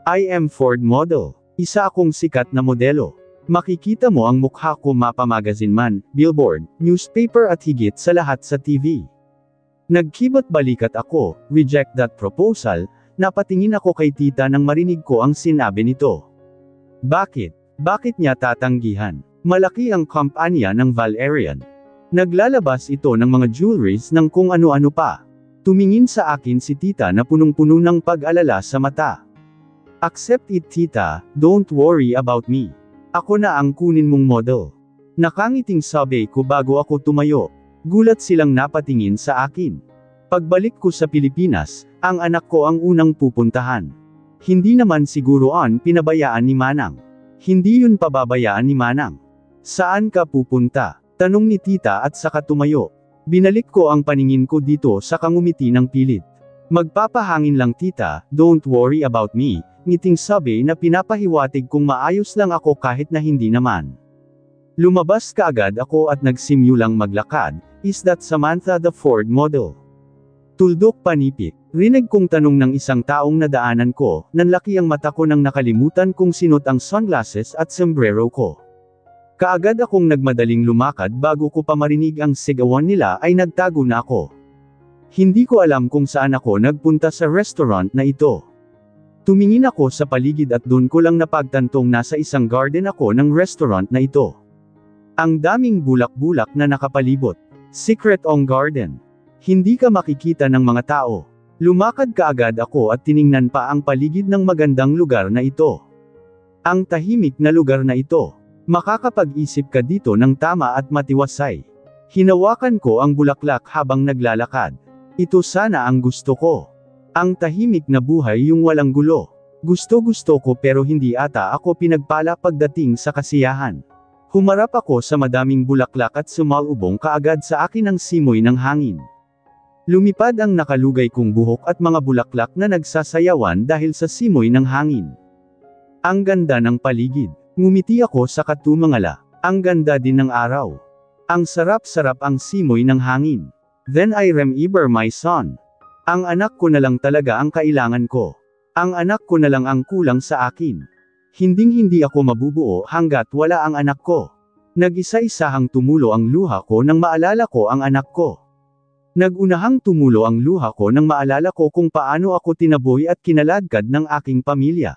I am Ford model. Isa akong sikat na modelo. Makikita mo ang mukha ko mapa magazine man, billboard, newspaper at higit sa lahat sa TV. Nagkibot balikat ako, reject that proposal, napatingin ako kay Tita nang marinig ko ang sinabi nito. Bakit? Bakit niya tatanggihan? Malaki ang kumpanya ng Valerian. Naglalabas ito ng mga jewelries ng kung ano-ano pa. Tumingin sa akin si Tita na punong-puno ng pag-alala sa mata. Accept it Tita, don't worry about me. Ako na ang kunin mong model. Nakangiting sabi ko bago ako tumayo. Gulat silang napatingin sa akin. Pagbalik ko sa Pilipinas, ang anak ko ang unang pupuntahan. Hindi naman siguroan pinabayaan ni Manang. Hindi yun pababayaan ni Manang. Saan ka pupunta? Tanong ni tita at saka tumayo. Binalik ko ang paningin ko dito sa kangumiti ng pilit. Magpapahangin lang tita, don't worry about me, ngiting sabi na pinapahiwatig kung maayos lang ako kahit na hindi naman. Lumabas kaagad ako at nagsimulang maglakad. Is that Samantha the Ford model? Tuldok panipik. Rinig kong tanong ng isang taong nadaanan ko, nanlaki ang mata ko nang nakalimutan kong sinot ang sunglasses at sombrero ko. Kaagad akong nagmadaling lumakad bago ko pa marinig ang sigawan nila ay nagtago na ako. Hindi ko alam kung saan ako nagpunta sa restaurant na ito. Tumingin ako sa paligid at doon ko lang napagtantong nasa isang garden ako ng restaurant na ito. Ang daming bulak-bulak na nakapalibot. Secret ong garden. Hindi ka makikita ng mga tao. Lumakad kaagad ako at tiningnan pa ang paligid ng magandang lugar na ito. Ang tahimik na lugar na ito. Makakapag-isip ka dito ng tama at matiwasay. Hinawakan ko ang bulaklak habang naglalakad. Ito sana ang gusto ko. Ang tahimik na buhay yung walang gulo. Gusto-gusto ko pero hindi ata ako pinagpala pagdating sa kasiyahan. Humarap ako sa madaming bulaklak at sumalubong kaagad sa akin ang simoy ng hangin. Lumipad ang nakalugay kong buhok at mga bulaklak na nagsasayawan dahil sa simoy ng hangin. Ang ganda ng paligid. Ngumiti ako sa katumangala. Ang ganda din ng araw. Ang sarap-sarap ang simoy ng hangin. Then I remember my son. Ang anak ko na lang talaga ang kailangan ko. Ang anak ko na lang ang kulang sa akin. Hinding-hindi ako mabubuo hanggat wala ang anak ko. Nag-isa-isahang tumulo ang luha ko nang maalala ko ang anak ko. Nagunahang tumulo ang luha ko nang maalala ko kung paano ako tinaboy at kinaladkad ng aking pamilya.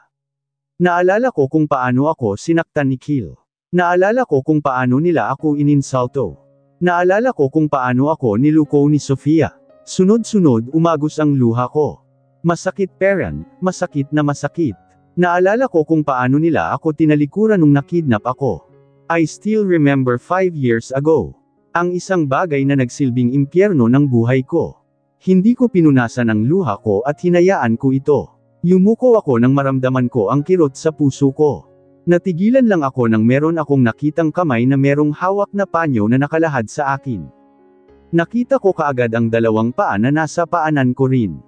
Naalala ko kung paano ako sinaktan ni Kiel. Naalala ko kung paano nila ako ininsulto. Naalala ko kung paano ako niluko ni Sofia. Sunod-sunod umagos ang luha ko. Masakit parent, masakit na masakit. Naalala ko kung paano nila ako tinalikuran nung nakidnap ako. I still remember 5 years ago. Ang isang bagay na nagsilbing impyerno ng buhay ko. Hindi ko pinunasan ang luha ko at hinayaan ko ito. Yumuko ako nang maramdaman ko ang kirot sa puso ko. Natigilan lang ako nang meron akong nakitang kamay na merong hawak na panyo na nakalahad sa akin. Nakita ko kaagad ang dalawang paa na nasa paanan ko rin.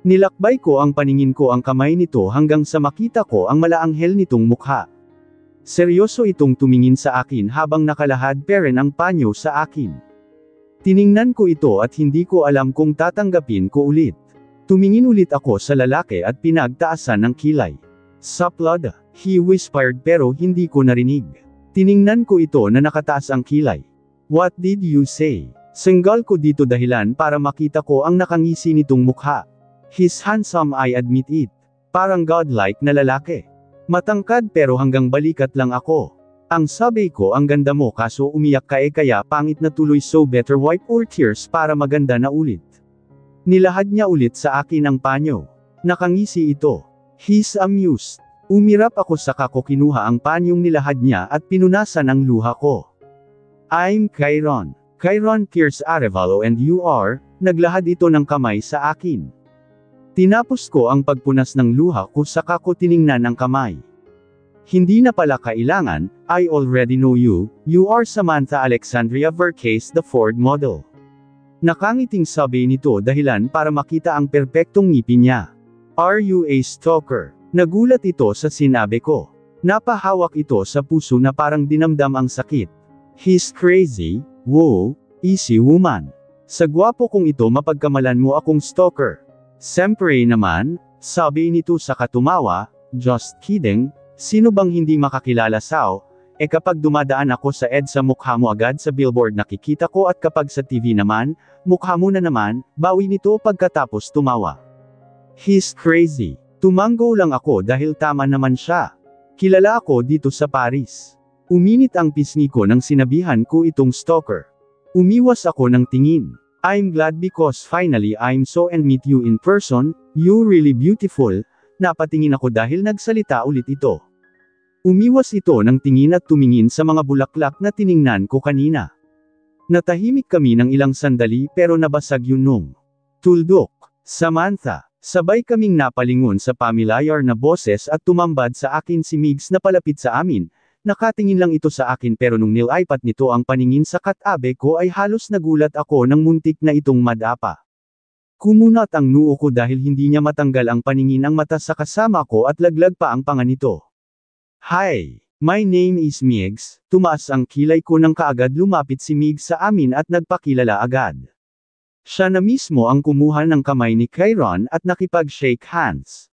Nilakbay ko ang paningin ko ang kamay nito hanggang sa makita ko ang malaanghel nitong mukha. Seryoso itong tumingin sa akin habang nakalahad pa rin ang panyo sa akin. Tiningnan ko ito at hindi ko alam kung tatanggapin ko ulit. Tumingin ulit ako sa lalaki at pinagtaasan ng kilay. Saplad, he whispered pero hindi ko narinig. Tiningnan ko ito na nakataas ang kilay. What did you say? Senggal ko dito dahilan para makita ko ang nakangisi nitong mukha. He's handsome, I admit it. Parang godlike na lalaki. Matangkad pero hanggang balikat lang ako. Ang sabi ko ang ganda mo kaso umiyak ka kaya pangit na tuloy so better wipe your tears para maganda na ulit. Nilahad niya ulit sa akin ang panyo. Nakangisi ito. He's amused. Umirap ako saka ko kinuha ang panyong nilahad niya at pinunasan ang luha ko. I'm Kyron. Kyron Pierce Arevalo and you are, naglahad ito ng kamay sa akin. Tinapos ko ang pagpunas ng luha ko saka ko tiningnan ang kamay. Hindi na pala kailangan, I already know you are Samantha Alexandria Vercase the Ford model. Nakangiting sabi nito dahilan para makita ang perpektong ngipin niya. Are you a stalker? Nagulat ito sa sinabi ko. Napahawak ito sa puso na parang dinamdam ang sakit. He's crazy, whoa, easy woman. Sa gwapo kong ito mapagkamalan mo akong stalker. Siyempre naman, sabi nito sa katumawa, just kidding, sino bang hindi makakilala sao, kapag dumadaan ako sa EDSA mukha mo agad sa billboard nakikita ko at kapag sa TV naman, mukha mo na naman, bawi nito pagkatapos tumawa. He's crazy. Tumango lang ako dahil tama naman siya. Kilala ako dito sa Paris. Uminit ang pisngi ko nang sinabihan ko itong stalker. Umiwas ako ng tingin. I'm glad because finally I'm so and meet you in person, you really beautiful, napatingin ako dahil nagsalita ulit ito. Umiwas ito ng tingin at tumingin sa mga bulaklak na tiningnan ko kanina. Natahimik kami ng ilang sandali pero nabasag yun nung tuldok, Samantha. Sabay kaming napalingon sa pamilyar na boses at tumambad sa akin si Migs na palapit sa amin, Nakatingin lang ito sa akin pero nung nilaipat nito ang paningin sa katabi ko ay halos nagulat ako nang muntik na itong madapa. Kumunat ang noo ko dahil hindi niya matanggal ang paningin ang mata sa kasama ko at laglag pa ang panga nito. Hi, my name is Migs. Tumaas ang kilay ko nang kaagad lumapit si Migs sa amin at nagpakilala agad. Siya na mismo ang kumuha ng kamay ni Chiron at nakipag-shake hands.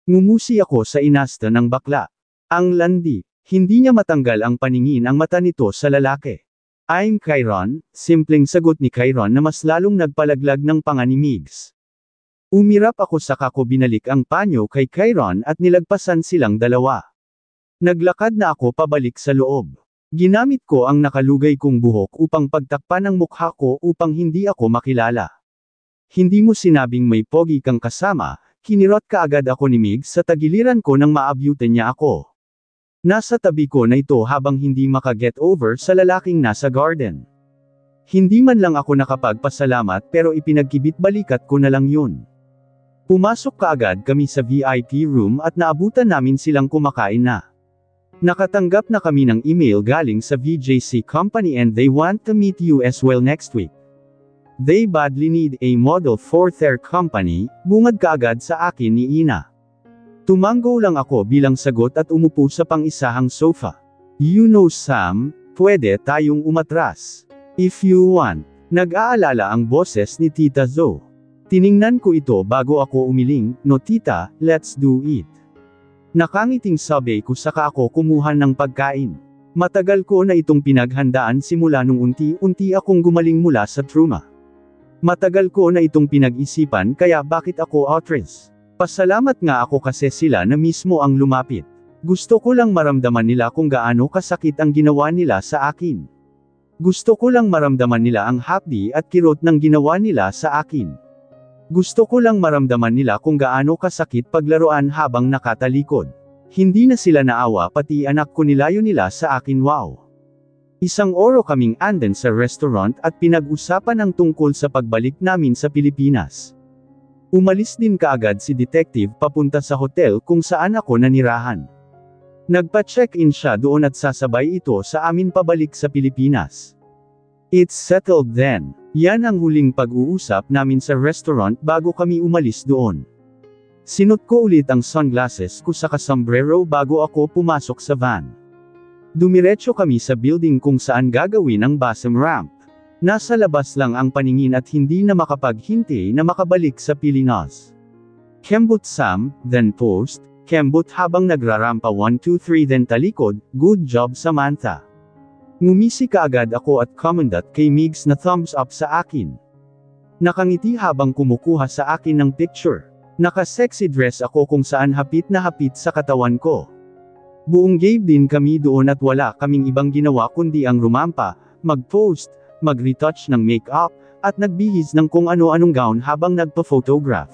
Ngumusi ako sa inasta ng bakla. Ang landi. Hindi niya matanggal ang paningin ang mata nito sa lalaki. I'm Chiron, simpleng sagot ni Chiron na mas lalong nagpalaglag ng panga ni Migs. Umirap ako saka ko binalik ang panyo kay Chiron at nilagpasan silang dalawa. Naglakad na ako pabalik sa loob. Ginamit ko ang nakalugay kong buhok upang pagtakpan ang mukha ko upang hindi ako makilala. Hindi mo sinabing may pogi kang kasama, kinirot kaagad ako ni Migs sa tagiliran ko nang maabyutin niya ako. Nasa tabi ko na ito habang hindi maka-get over sa lalaking nasa garden. Hindi man lang ako nakapagpasalamat pero ipinagkibit balikat ko na lang yun. Pumasok kaagad kami sa VIP room at naabutan namin silang kumakain na. Nakatanggap na kami ng email galing sa VJC company and they want to meet you as well next week. They badly need a model for their company, bungad kaagad sa akin ni Ina. Tumango lang ako bilang sagot at umupo sa pang-isahang sofa. You know Sam, pwede tayong umatras. If you want. Nag-aalala ang boses ni Tita Zoe. Tiningnan ko ito bago ako umiling, no tita, let's do it. Nakangiting sabi ko saka ako kumuha ng pagkain. Matagal ko na itong pinaghandaan simula nung unti-unti akong gumaling mula sa trauma. Matagal ko na itong pinag-isipan kaya bakit ako outrage. Pasalamat nga ako kasi sila na mismo ang lumapit. Gusto ko lang maramdaman nila kung gaano kasakit ang ginawa nila sa akin. Gusto ko lang maramdaman nila ang hapdi at kirot ng ginawa nila sa akin. Gusto ko lang maramdaman nila kung gaano kasakit paglaruan habang nakatalikod. Hindi na sila naawa pati anak ko nilayo nila sa akin. Wow. Isang oro kaming anden sa restaurant at pinag-usapan ang tungkol sa pagbalik namin sa Pilipinas. Umalis din kaagad si detective papunta sa hotel kung saan ako nanirahan. Nagpa-check-in siya doon at sasabay ito sa amin pabalik sa Pilipinas. It's settled then. Yan ang huling pag-uusap namin sa restaurant bago kami umalis doon. Sinot ko ulit ang sunglasses ko sa sombrero bago ako pumasok sa van. Dumiretso kami sa building kung saan gagawin ang bottom ramp. Nasa labas lang ang paningin at hindi na makapaghintay na makabalik sa Pilipinas. Kembot Sam, then post, kembot habang nagrarampa 1 2 3 then talikod, good job Samantha. Ngumisi kaagad ako at commendat kay Migs na thumbs up sa akin. Nakangiti habang kumukuha sa akin ng picture. Naka-sexy dress ako kung saan hapit na hapit sa katawan ko. Buong gabe din kami doon at wala kaming ibang ginawa kundi ang rumampa, mag-post, mag-retouch ng make-up, at nagbihis ng kung ano-anong gown habang nagpa-photograph.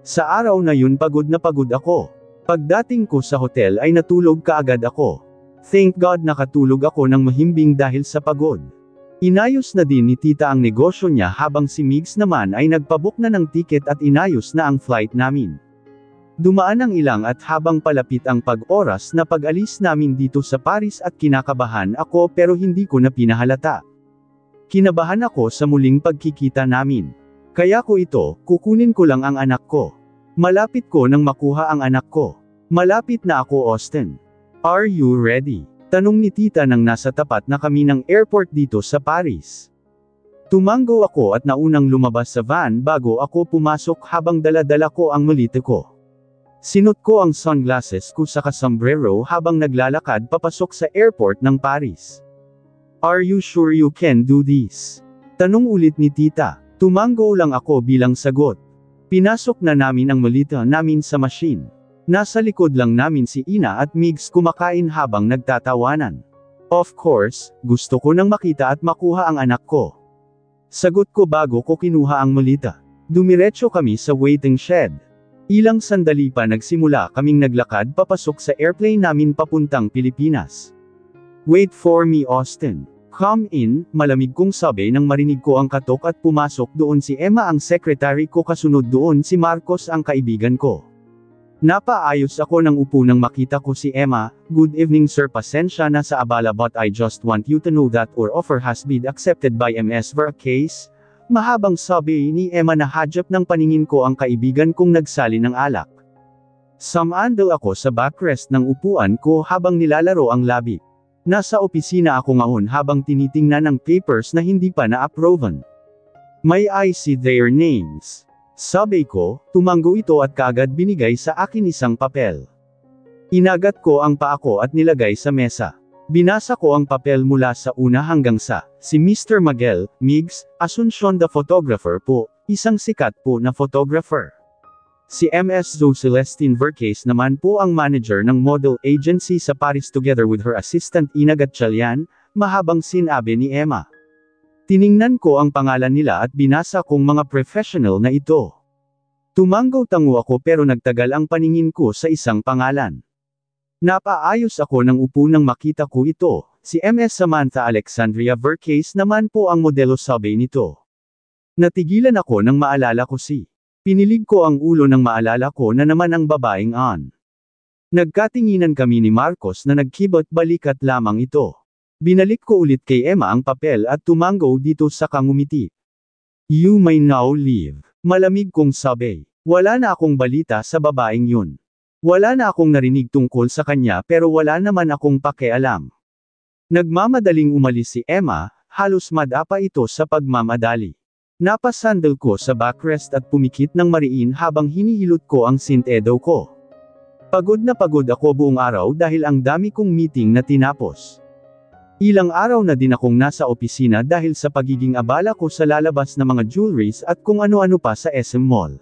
Sa araw na yun pagod na pagod ako. Pagdating ko sa hotel ay natulog kaagad ako. Thank God nakatulog ako ng mahimbing dahil sa pagod. Inayos na din ni tita ang negosyo niya habang si Migs naman ay nagpabook na ng ticket at inayos na ang flight namin. Dumaan ang ilang at habang palapit ang pag-oras na pag-alis namin dito sa Paris at kinakabahan ako pero hindi ko na pinahalata. Kinabahan ako sa muling pagkikita namin. Kaya ko ito, kukunin ko lang ang anak ko. Malapit ko nang makuha ang anak ko. Malapit na ako Austin. Are you ready? Tanong ni tita nang nasa tapat na kami ng airport dito sa Paris. Tumango ako at naunang lumabas sa van bago ako pumasok habang dala-dala ko ang malita ko. Sinot ko ang sunglasses ko sa sombrero habang naglalakad papasok sa airport ng Paris. Are you sure you can do this? Tanong ulit ni tita. Tumango lang ako bilang sagot. Pinasok na namin ang malita namin sa machine. Nasa likod lang namin si Ina at Migs kumakain habang nagtatawanan. Of course, gusto ko nang makita at makuha ang anak ko. Sagot ko bago ko kinuha ang malita. Dumiretso kami sa waiting shed. Ilang sandali pa nagsimula kaming naglakad papasok sa airplane namin papuntang Pilipinas. Wait for me Austin. Come in, malamig kong sabi nang marinig ko ang katok at pumasok doon si Emma ang secretary ko kasunod doon si Marcos ang kaibigan ko. Napaayos ako ng upo nang makita ko si Emma. "Good evening sir, pasensya na sa abala but I just want you to know that our offer has been accepted by MS for a case." Mahabang sabi ni Emma na hadyap ng paningin ko ang kaibigan kong nagsali ng alak. Sumandal ako sa backrest ng upuan ko habang nilalaro ang labi. Nasa opisina ako ngayon habang tinitingnan ang papers na hindi pa na-approven. "May I see their names?" Sabi ko, tumango ito at kaagad binigay sa akin isang papel. Inagat ko ang paa ko at nilagay sa mesa. Binasa ko ang papel mula sa una hanggang sa, si Mr. Miguel Migs Asuncion the photographer po, isang sikat po na photographer. Si Ms. Zoe Celestine Vercase naman po ang manager ng model agency sa Paris together with her assistant Ina Gatchalian, mahabang sinabi ni Emma. Tiningnan ko ang pangalan nila at binasa kong mga professional na ito. Tumango-tango ako pero nagtagal ang paningin ko sa isang pangalan. Napaayos ako ng upo nang makita ko ito, si Ms. Samantha Alexandria Vercase naman po ang modelo sabi nito. Natigilan ako nang maalala ko si. Pinilig ko ang ulo nang maalala ko na naman ang babaeng Ann. Nagkatinginan kami ni Marcos na nagkibot balikat lamang ito. Binalik ko ulit kay Emma ang papel at tumango dito sa kangumiti. "You may now leave." Malamig kong sabi. Wala na akong balita sa babaeng yun. Wala na akong narinig tungkol sa kanya pero wala naman akong pakialam. Nagmamadaling umalis si Emma, halos madapa ito sa pagmamadali. Napasandal ko sa backrest at pumikit ng mariin habang hinihilot ko ang sintedo ko. Pagod na pagod ako buong araw dahil ang dami kong meeting na tinapos. Ilang araw na din akong nasa opisina dahil sa pagiging abala ko sa lalabas na mga jewelries at kung ano-ano pa sa SM Mall.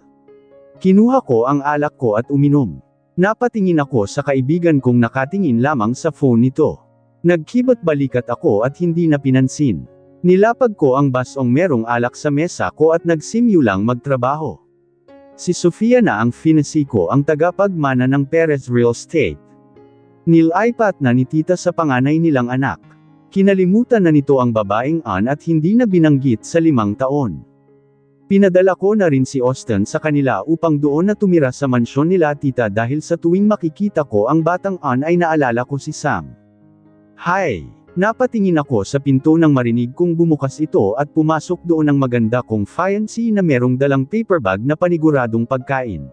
Kinuha ko ang alak ko at uminom. Napatingin ako sa kaibigan kong nakatingin lamang sa phone nito. Nagkibot balikat ako at hindi na pinansin. Nilapag ko ang basong merong alak sa mesa ko at nagsimulang magtrabaho. Si Sofia na ang finasi ko ang tagapagmana ng Perez Real Estate. Nilipat na ni tita sa panganay nilang anak. Kinalimutan na nito ang babaeng Ann at hindi na binanggit sa 5 taon. Pinadala ko na rin si Austin sa kanila upang doon na tumira sa mansyon nila tita dahil sa tuwing makikita ko ang batang Ann ay naalala ko si Sam. Hi! Napatingin ako sa pinto nang marinig kong bumukas ito at pumasok doon ang maganda kong fiancé na merong dalang paper bag na paniguradong pagkain.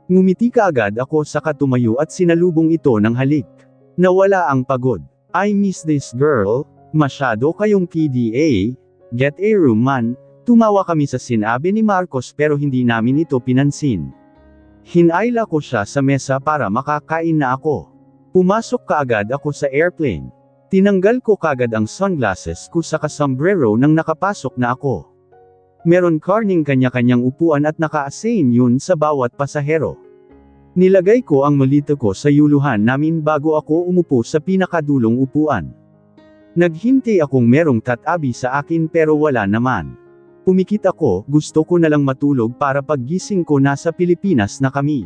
Ngumiti kaagad ako sa katumayo at sinalubong ito ng halik. Nawala ang pagod. "I miss this girl, masyado kayong PDA, get a room man." Tumawa kami sa sinabi ni Marcos pero hindi namin ito pinansin. Hinayla ko siya sa mesa para makakain na ako. Pumasok kaagad ako sa airplane. Tinanggal ko kaagad ang sunglasses ko sa sombrero nang nakapasok na ako. Meron karning kanya-kanyang upuan at naka-assign yun sa bawat pasahero. Nilagay ko ang malita ko sa yuluhan namin bago ako umupo sa pinakadulong upuan. Naghintay akong merong tatabi sa akin pero wala naman. Pumikit ako, gusto ko nalang matulog para paggising ko nasa Pilipinas na kami.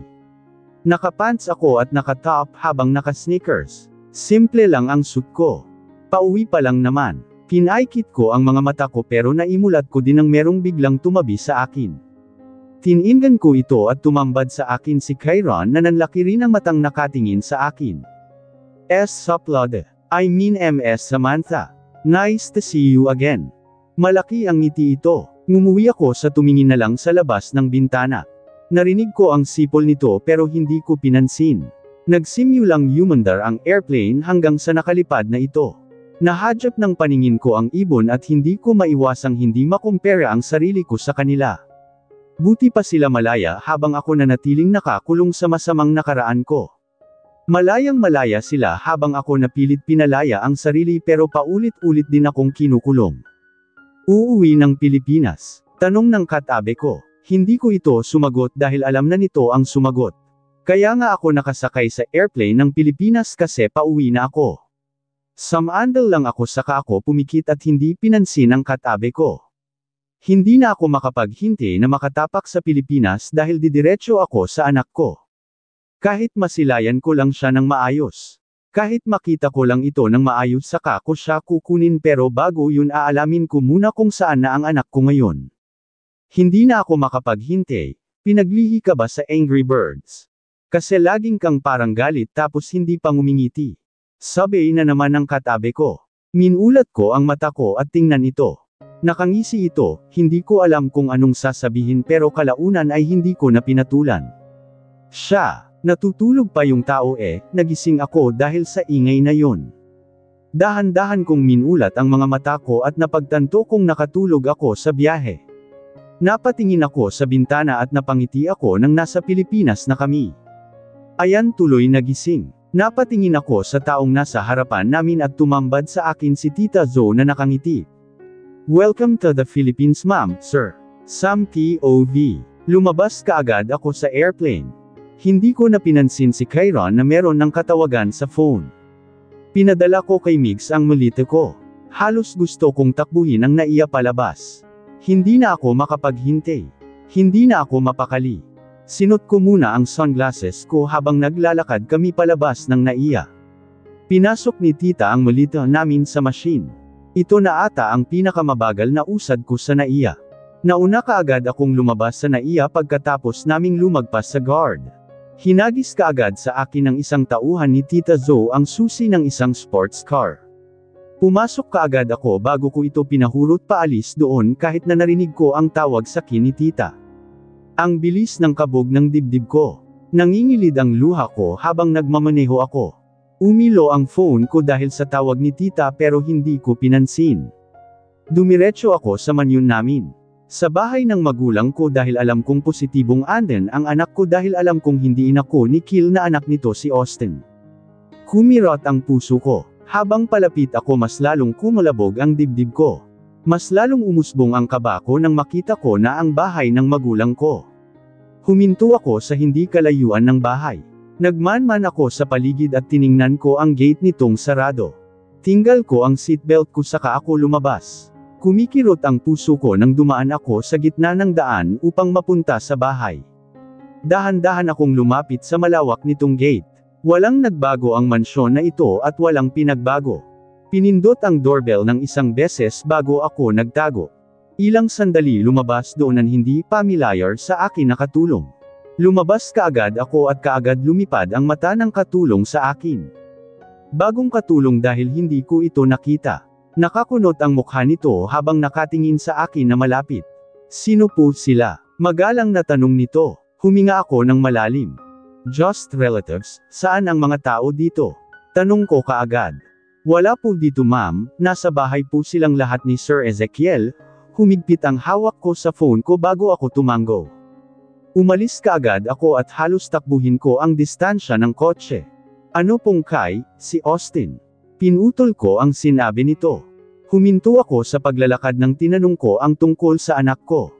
Nakapants ako at nakatop habang naka-sneakers. Simple lang ang suit ko. Pauwi pa lang naman. Pinaikit ko ang mga mata ko pero naimulat ko din ang merong biglang tumabi sa akin. Tiningan ko ito at tumambad sa akin si Kyron na nanlaki rin ang matang nakatingin sa akin. Suplod. I mean Ms. Samantha. Nice to see you again. Malaki ang ngiti ito. Ngumuwi ako sa tumingin na lang sa labas ng bintana. Narinig ko ang sipol nito pero hindi ko pinansin. Nagsimulang humandar ang airplane hanggang sa nakalipad na ito. Nahadyap ng paningin ko ang ibon at hindi ko maiwasang hindi makumpara ang sarili ko sa kanila. Buti pa sila malaya habang ako nanatiling nakakulong sa masamang nakaraan ko. Malayang malaya sila habang ako napilit pinalaya ang sarili pero paulit-ulit din akong kinukulong. Uuwi ng Pilipinas? Tanong ng katabi ko. Hindi ko ito sumagot dahil alam na nito ang sumagot. Kaya nga ako nakasakay sa airplane ng Pilipinas kasi pauwi na ako. Sumandal lang ako saka ako pumikit at hindi pinansin ang katabi ko. Hindi na ako makapaghintay na makatapak sa Pilipinas dahil didiretso ako sa anak ko. Kahit masilayan ko lang siya ng maayos. Kahit makita ko lang ito ng maayos saka ko siya kukunin pero bago yun aalamin ko muna kung saan na ang anak ko ngayon. Hindi na ako makapaghintay. Pinaglihi ka ba sa Angry Birds? Kasi laging kang parang galit tapos hindi pa ngumingiti. Sabi na naman ng katabi ko. Minulat ko ang mata ko at tingnan ito. Nakangisi ito, hindi ko alam kung anong sasabihin pero kalaunan ay hindi ko na pinatulan. Siya, natutulog pa yung tao nagising ako dahil sa ingay na yon. Dahan-dahan kong minulat ang mga mata ko at napagtanto kong nakatulog ako sa biyahe. Napatingin ako sa bintana at napangiti ako nang nasa Pilipinas na kami. Ayan tuloy nagising. Napatingin ako sa taong nasa harapan namin at tumambad sa akin si Tita Zo na nakangiti. Welcome to the Philippines ma'am, sir. Sam POV. Lumabas kaagad ako sa airplane. Hindi ko na pinansin si Kyron na meron ng katawagan sa phone. Pinadala ko kay Migs ang mulito ko. Halos gusto kong takbuhin ang naiya palabas. Hindi na ako makapaghintay. Hindi na ako mapakali. Sinot ko muna ang sunglasses ko habang naglalakad kami palabas ng naiya. Pinasok ni tita ang mulito namin sa machine. Ito na ata ang pinakamabagal na usad ko sa naiya. Nauna kaagad akong lumabas sa naiya pagkatapos naming lumagpas sa guard. Hinagis kaagad sa akin ng isang tauhan ni Tita Zo ang susi ng isang sports car. Pumasok kaagad ako bago ko ito pinahurot paalis doon kahit na narinig ko ang tawag sa akin ni tita. Ang bilis ng kabog ng dibdib ko. Nangingilid ang luha ko habang nagmamaneho ako. Umilo ang phone ko dahil sa tawag ni tita pero hindi ko pinansin. Dumiretso ako sa manyon namin. Sa bahay ng magulang ko dahil alam kong positibong anden ang anak ko dahil alam kong hindi inako ni Kill na anak nito si Austin. Kumirot ang puso ko. Habang palapit ako mas lalong kumulabog ang dibdib ko. Mas lalong umusbong ang kaba ko nang makita ko na ang bahay ng magulang ko. Huminto ako sa hindi kalayuan ng bahay. Nagmanman ako sa paligid at tiningnan ko ang gate nitong sarado. Tinggal ko ang seatbelt ko saka ako lumabas. Kumikirot ang puso ko nang dumaan ako sa gitna ng daan upang mapunta sa bahay. Dahan-dahan akong lumapit sa malawak nitong gate. Walang nagbago ang mansyon na ito at walang pinagbago. Pinindot ang doorbell ng isang beses bago ako nagtago. Ilang sandali lumabas doon ang hindi familiar sa akin na katulong. Lumabas kaagad ako at kaagad lumipad ang mata ng katulong sa akin. Bagong katulong dahil hindi ko ito nakita. Nakakunot ang mukha nito habang nakatingin sa akin na malapit. Sino po sila? Magalang na tanong nito. Huminga ako ng malalim. Just relatives, saan ang mga tao dito? Tanong ko kaagad. Wala po dito ma'am, nasa bahay po silang lahat ni Sir Ezekiel. Humigpit ang hawak ko sa phone ko bago ako tumango. Umalis kaagad ako at halos takbuhin ko ang distansya ng kotse. Ano pong kay, si Austin? Pinutol ko ang sinabi nito. Huminto ako sa paglalakad nang tinanong ko ang tungkol sa anak ko.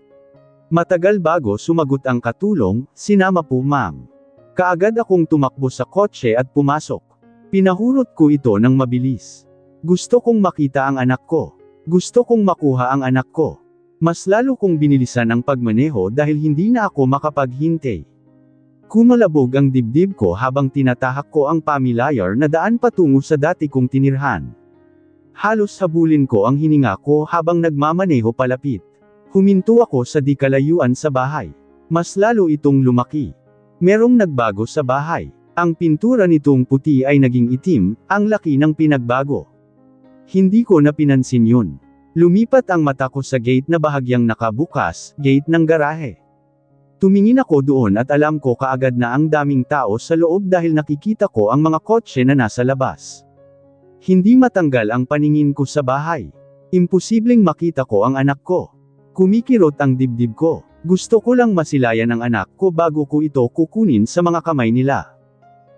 Matagal bago sumagot ang katulong, sinama po ma'am. Kaagad akong tumakbo sa kotse at pumasok. Pinahurot ko ito ng mabilis. Gusto kong makita ang anak ko. Gusto kong makuha ang anak ko. Mas lalo kong binilisan ang pagmaneho dahil hindi na ako makapaghintay. Kumalabog ang dibdib ko habang tinatahak ko ang familiar na daan patungo sa dati kong tinirhan. Halos habulin ko ang hininga ko habang nagmamaneho palapit. Huminto ako sa di kalayuan sa bahay. Mas lalo itong lumaki. Merong nagbago sa bahay. Ang pintura nitong puti ay naging itim, ang laki ng pinagbago. Hindi ko na pinansin yun. Lumipat ang mata ko sa gate na bahagyang nakabukas, gate ng garahe. Tumingin ako doon at alam ko kaagad na ang daming tao sa loob dahil nakikita ko ang mga kotse na nasa labas. Hindi matanggal ang paningin ko sa bahay. Imposibleng makita ko ang anak ko. Kumikirot ang dibdib ko. Gusto ko lang masilayan ang anak ko bago ko ito kukunin sa mga kamay nila.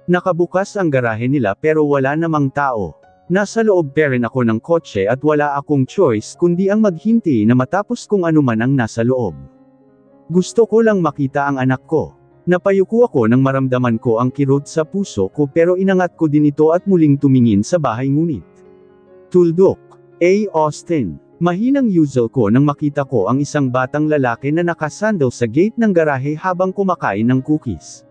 Nakabukas ang garahe nila pero wala namang tao. Nasa loob pa rin ako ng kotse at wala akong choice kundi ang maghintay na matapos kung ano man ang nasa loob. Gusto ko lang makita ang anak ko. Napayuko ako nang maramdaman ko ang kirot sa puso ko pero inangat ko din ito at muling tumingin sa bahay ngunit. Tuldok. Austin. Mahinang yuzel ko nang makita ko ang isang batang lalaki na nakasandal sa gate ng garahe habang kumakain ng cookies.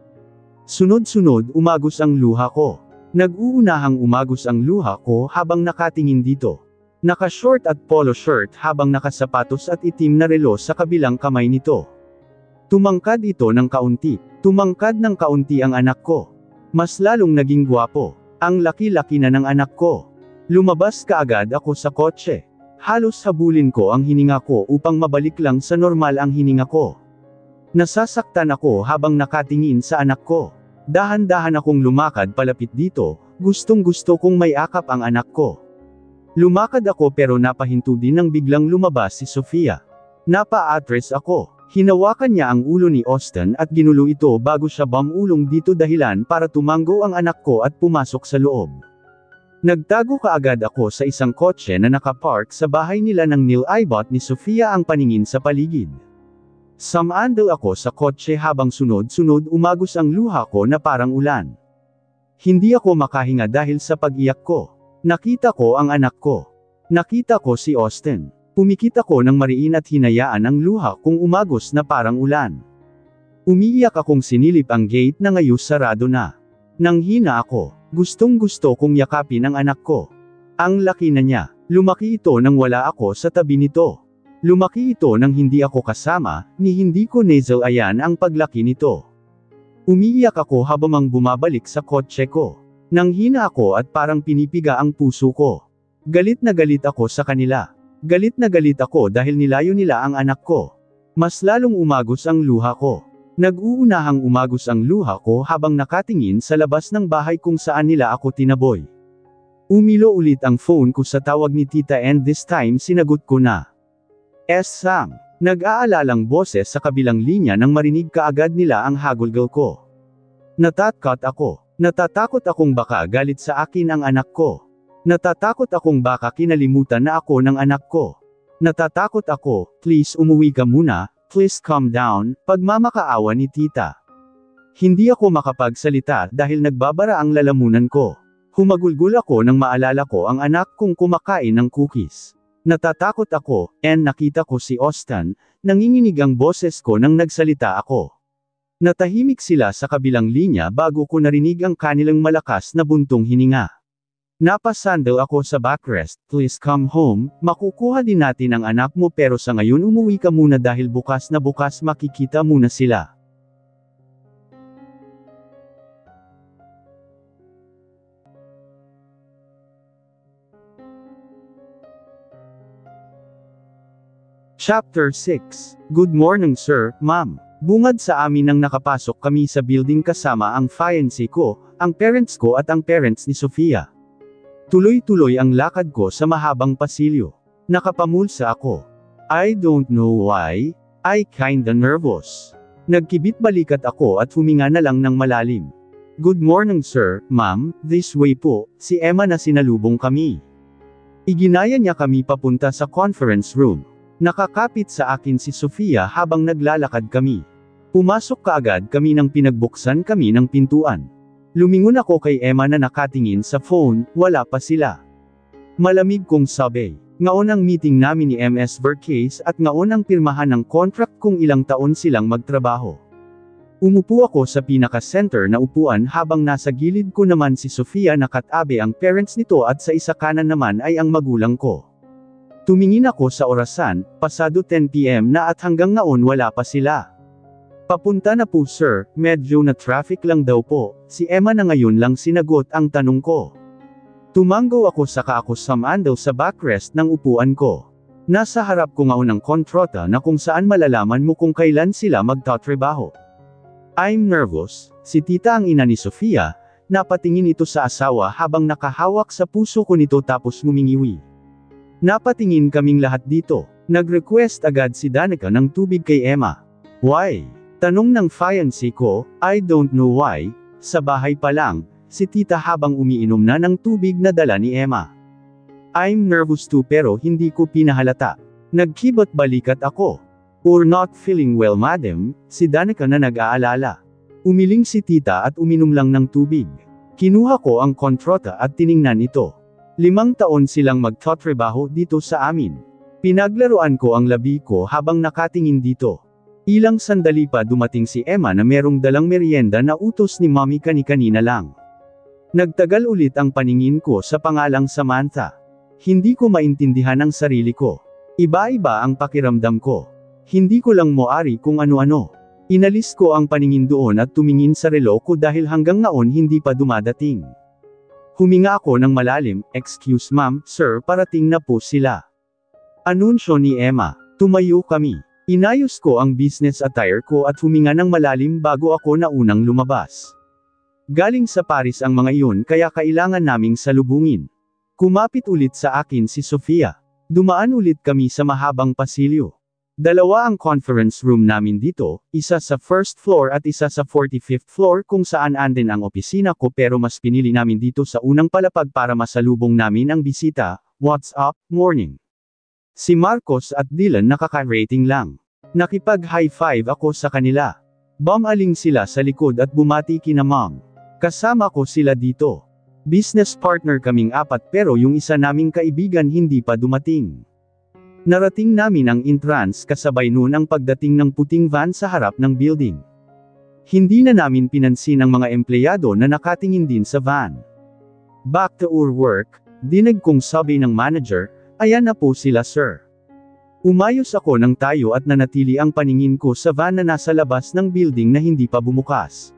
Sunod-sunod umagos ang luha ko. Nag-uunahang umagos ang luha ko habang nakatingin dito. Naka-short at polo shirt habang nakasapatos at itim na relo sa kabilang kamay nito. Tumangkad ito ng kaunti. Tumangkad ng kaunti ang anak ko. Mas lalong naging gwapo. Ang laki-laki na ng anak ko. Lumabas kaagad ako sa kotse. Halos habulin ko ang hininga ko upang mabalik lang sa normal ang hininga ko. Nasasaktan ako habang nakatingin sa anak ko. Dahan-dahan akong lumakad palapit dito, gustong-gusto kong may akap ang anak ko. Lumakad ako pero napahinto din nang biglang lumabas si Sofia. Napa-atras ako. Hinawakan niya ang ulo ni Austin at ginulo ito bago siya bumulong dito dahilan para tumanggo ang anak ko at pumasok sa loob. Nagtago kaagad ako sa isang kotse na nakapark sa bahay nila nang nilibot ni Sofia ang paningin sa paligid. Sumandal ako sa kotse habang sunod-sunod umagos ang luha ko na parang ulan. Hindi ako makahinga dahil sa pag-iyak ko. Nakita ko ang anak ko. Nakita ko si Austin. Pumikit ako ng mariin at hinayaan ang luha kong umagos na parang ulan. Umiiyak akong sinilip ang gate na ngayos sarado na. Nang hina ako, gustong-gusto kong yakapin ang anak ko. Ang laki na niya. Lumaki ito nang wala ako sa tabi nito. Lumaki ito nang hindi ako kasama, ni hindi ko nasalayan ang paglaki nito. Umiiyak ako habang bumabalik sa kotse ko. Nang hina ako at parang pinipiga ang puso ko. Galit na galit ako sa kanila. Galit na galit ako dahil nilayo nila ang anak ko. Mas lalong umagos ang luha ko. Nag-uunahang umagos ang luha ko habang nakatingin sa labas ng bahay kung saan nila ako tinaboy. Umilo ulit ang phone ko sa tawag ni tita and this time sinagot ko na. Sam. Nag-aalalang boses sa kabilang linya nang marinig kaagad nila ang hagulgal ko. Natatakot ako. Natatakot akong baka galit sa akin ang anak ko. Natatakot akong baka kinalimutan na ako ng anak ko. Natatakot ako, please umuwi ka muna, please calm down, pagmamakaawa ni tita. Hindi ako makapagsalita dahil nagbabara ang lalamunan ko. Humagulgol ako nang maalala ko ang anak kong kumakain ng cookies. Natatakot ako, and nakita ko si Austin, nanginginig ang boses ko nang nagsalita ako. Natahimik sila sa kabilang linya bago ko narinig ang kanilang malakas na buntong hininga. Napasandal ako sa backrest, please come home, makukuha din natin ang anak mo pero sa ngayon umuwi ka muna dahil bukas na bukas makikita muna sila. Chapter 6. Good morning sir, ma'am. Bungad sa amin nang nakapasok kami sa building kasama ang fiancé ko, ang parents ko at ang parents ni Sofia. Tuloy-tuloy ang lakad ko sa mahabang pasilyo. Nakapamulsa ako. I don't know why, I kinda nervous. Nagkibit balikat ako at huminga na lang ng malalim. Good morning sir, ma'am, this way po, si Emma na sinalubong kami. Iginaya niya kami papunta sa conference room. Nakakapit sa akin si Sofia habang naglalakad kami. Pumasok kaagad kami nang pinagbuksan kami ng pintuan. Lumingon ako kay Emma na nakatingin sa phone, wala pa sila. Malamig kong sabi, ngaon ang meeting namin ni MS Vercase at ngaon ang pirmahan ng contract kung ilang taon silang magtrabaho. Umupo ako sa pinaka-center na upuan habang nasa gilid ko naman si Sofia na katabi ang parents nito at sa isa kanan naman ay ang magulang ko. Tumingin ako sa orasan, pasado 10 PM na at hanggang ngaon wala pa sila. Papunta na po sir, medyo na traffic lang daw po, si Emma na ngayon lang sinagot ang tanong ko. Tumanggo ako saka ako sumandal sa backrest ng upuan ko. Nasa harap ko ngaon ang kontrata na kung saan malalaman mo kung kailan sila magtatrabaho. I'm nervous, si tita ang ina ni Sofia, napatingin ito sa asawa habang nakahawak sa puso ko nito tapos ngumingiwi. Napatingin kaming lahat dito, nag-request agad si Danica ng tubig kay Emma. Why? Tanong ng fiancé ko, I don't know why, sa bahay pa lang, si tita habang umiinom na ng tubig na dala ni Emma. I'm nervous too pero hindi ko pinahalata. Nagkibot balikat ako. Or not feeling well madam, si Danica na nag-aalala. Umiling si tita at uminom lang ng tubig. Kinuha ko ang kontrata at tiningnan ito. 5 taon silang magtatrabaho dito sa amin. Pinaglaruan ko ang labi ko habang nakatingin dito. Ilang sandali pa dumating si Emma na merong dalang merienda na utos ni mommy kani-kanina lang. Nagtagal ulit ang paningin ko sa pangalang Samantha. Hindi ko maintindihan ang sarili ko. Iba-iba ang pakiramdam ko. Hindi ko lang moari kung ano-ano. Inalis ko ang paningin doon at tumingin sa relo ko dahil hanggang ngaon hindi pa dumadating. Huminga ako ng malalim, "Excuse ma'am, sir, parating na po sila." Anunsyo ni Emma. Tumayo kami. Inayos ko ang business attire ko at huminga ng malalim bago ako naunang lumabas. Galing sa Paris ang mga iyon kaya kailangan naming salubungin. Kumapit ulit sa akin si Sofia. Dumaan ulit kami sa mahabang pasilyo. Dalawa ang conference room namin dito, isa sa first floor at isa sa 45th floor kung saan andin ang opisina ko pero mas pinili namin dito sa unang palapag para masalubong namin ang bisita. "What's up, morning?" Si Marcos at Dylan nakaka-rating lang. Nakipag-high five ako sa kanila. Bumaling sila sa likod at bumati kina Mom. Kasama ko sila dito. Business partner kaming apat pero yung isa naming kaibigan hindi pa dumating. Narating namin ang entrance kasabay noon ang pagdating ng puting van sa harap ng building. Hindi na namin pinansin ang mga empleyado na nakatingin din sa van. "Back to our work," dinig kong sabi ng manager, "Ayan na po sila, sir." Umayos ako ng tayo at nanatili ang paningin ko sa van na nasa labas ng building na hindi pa bumukas.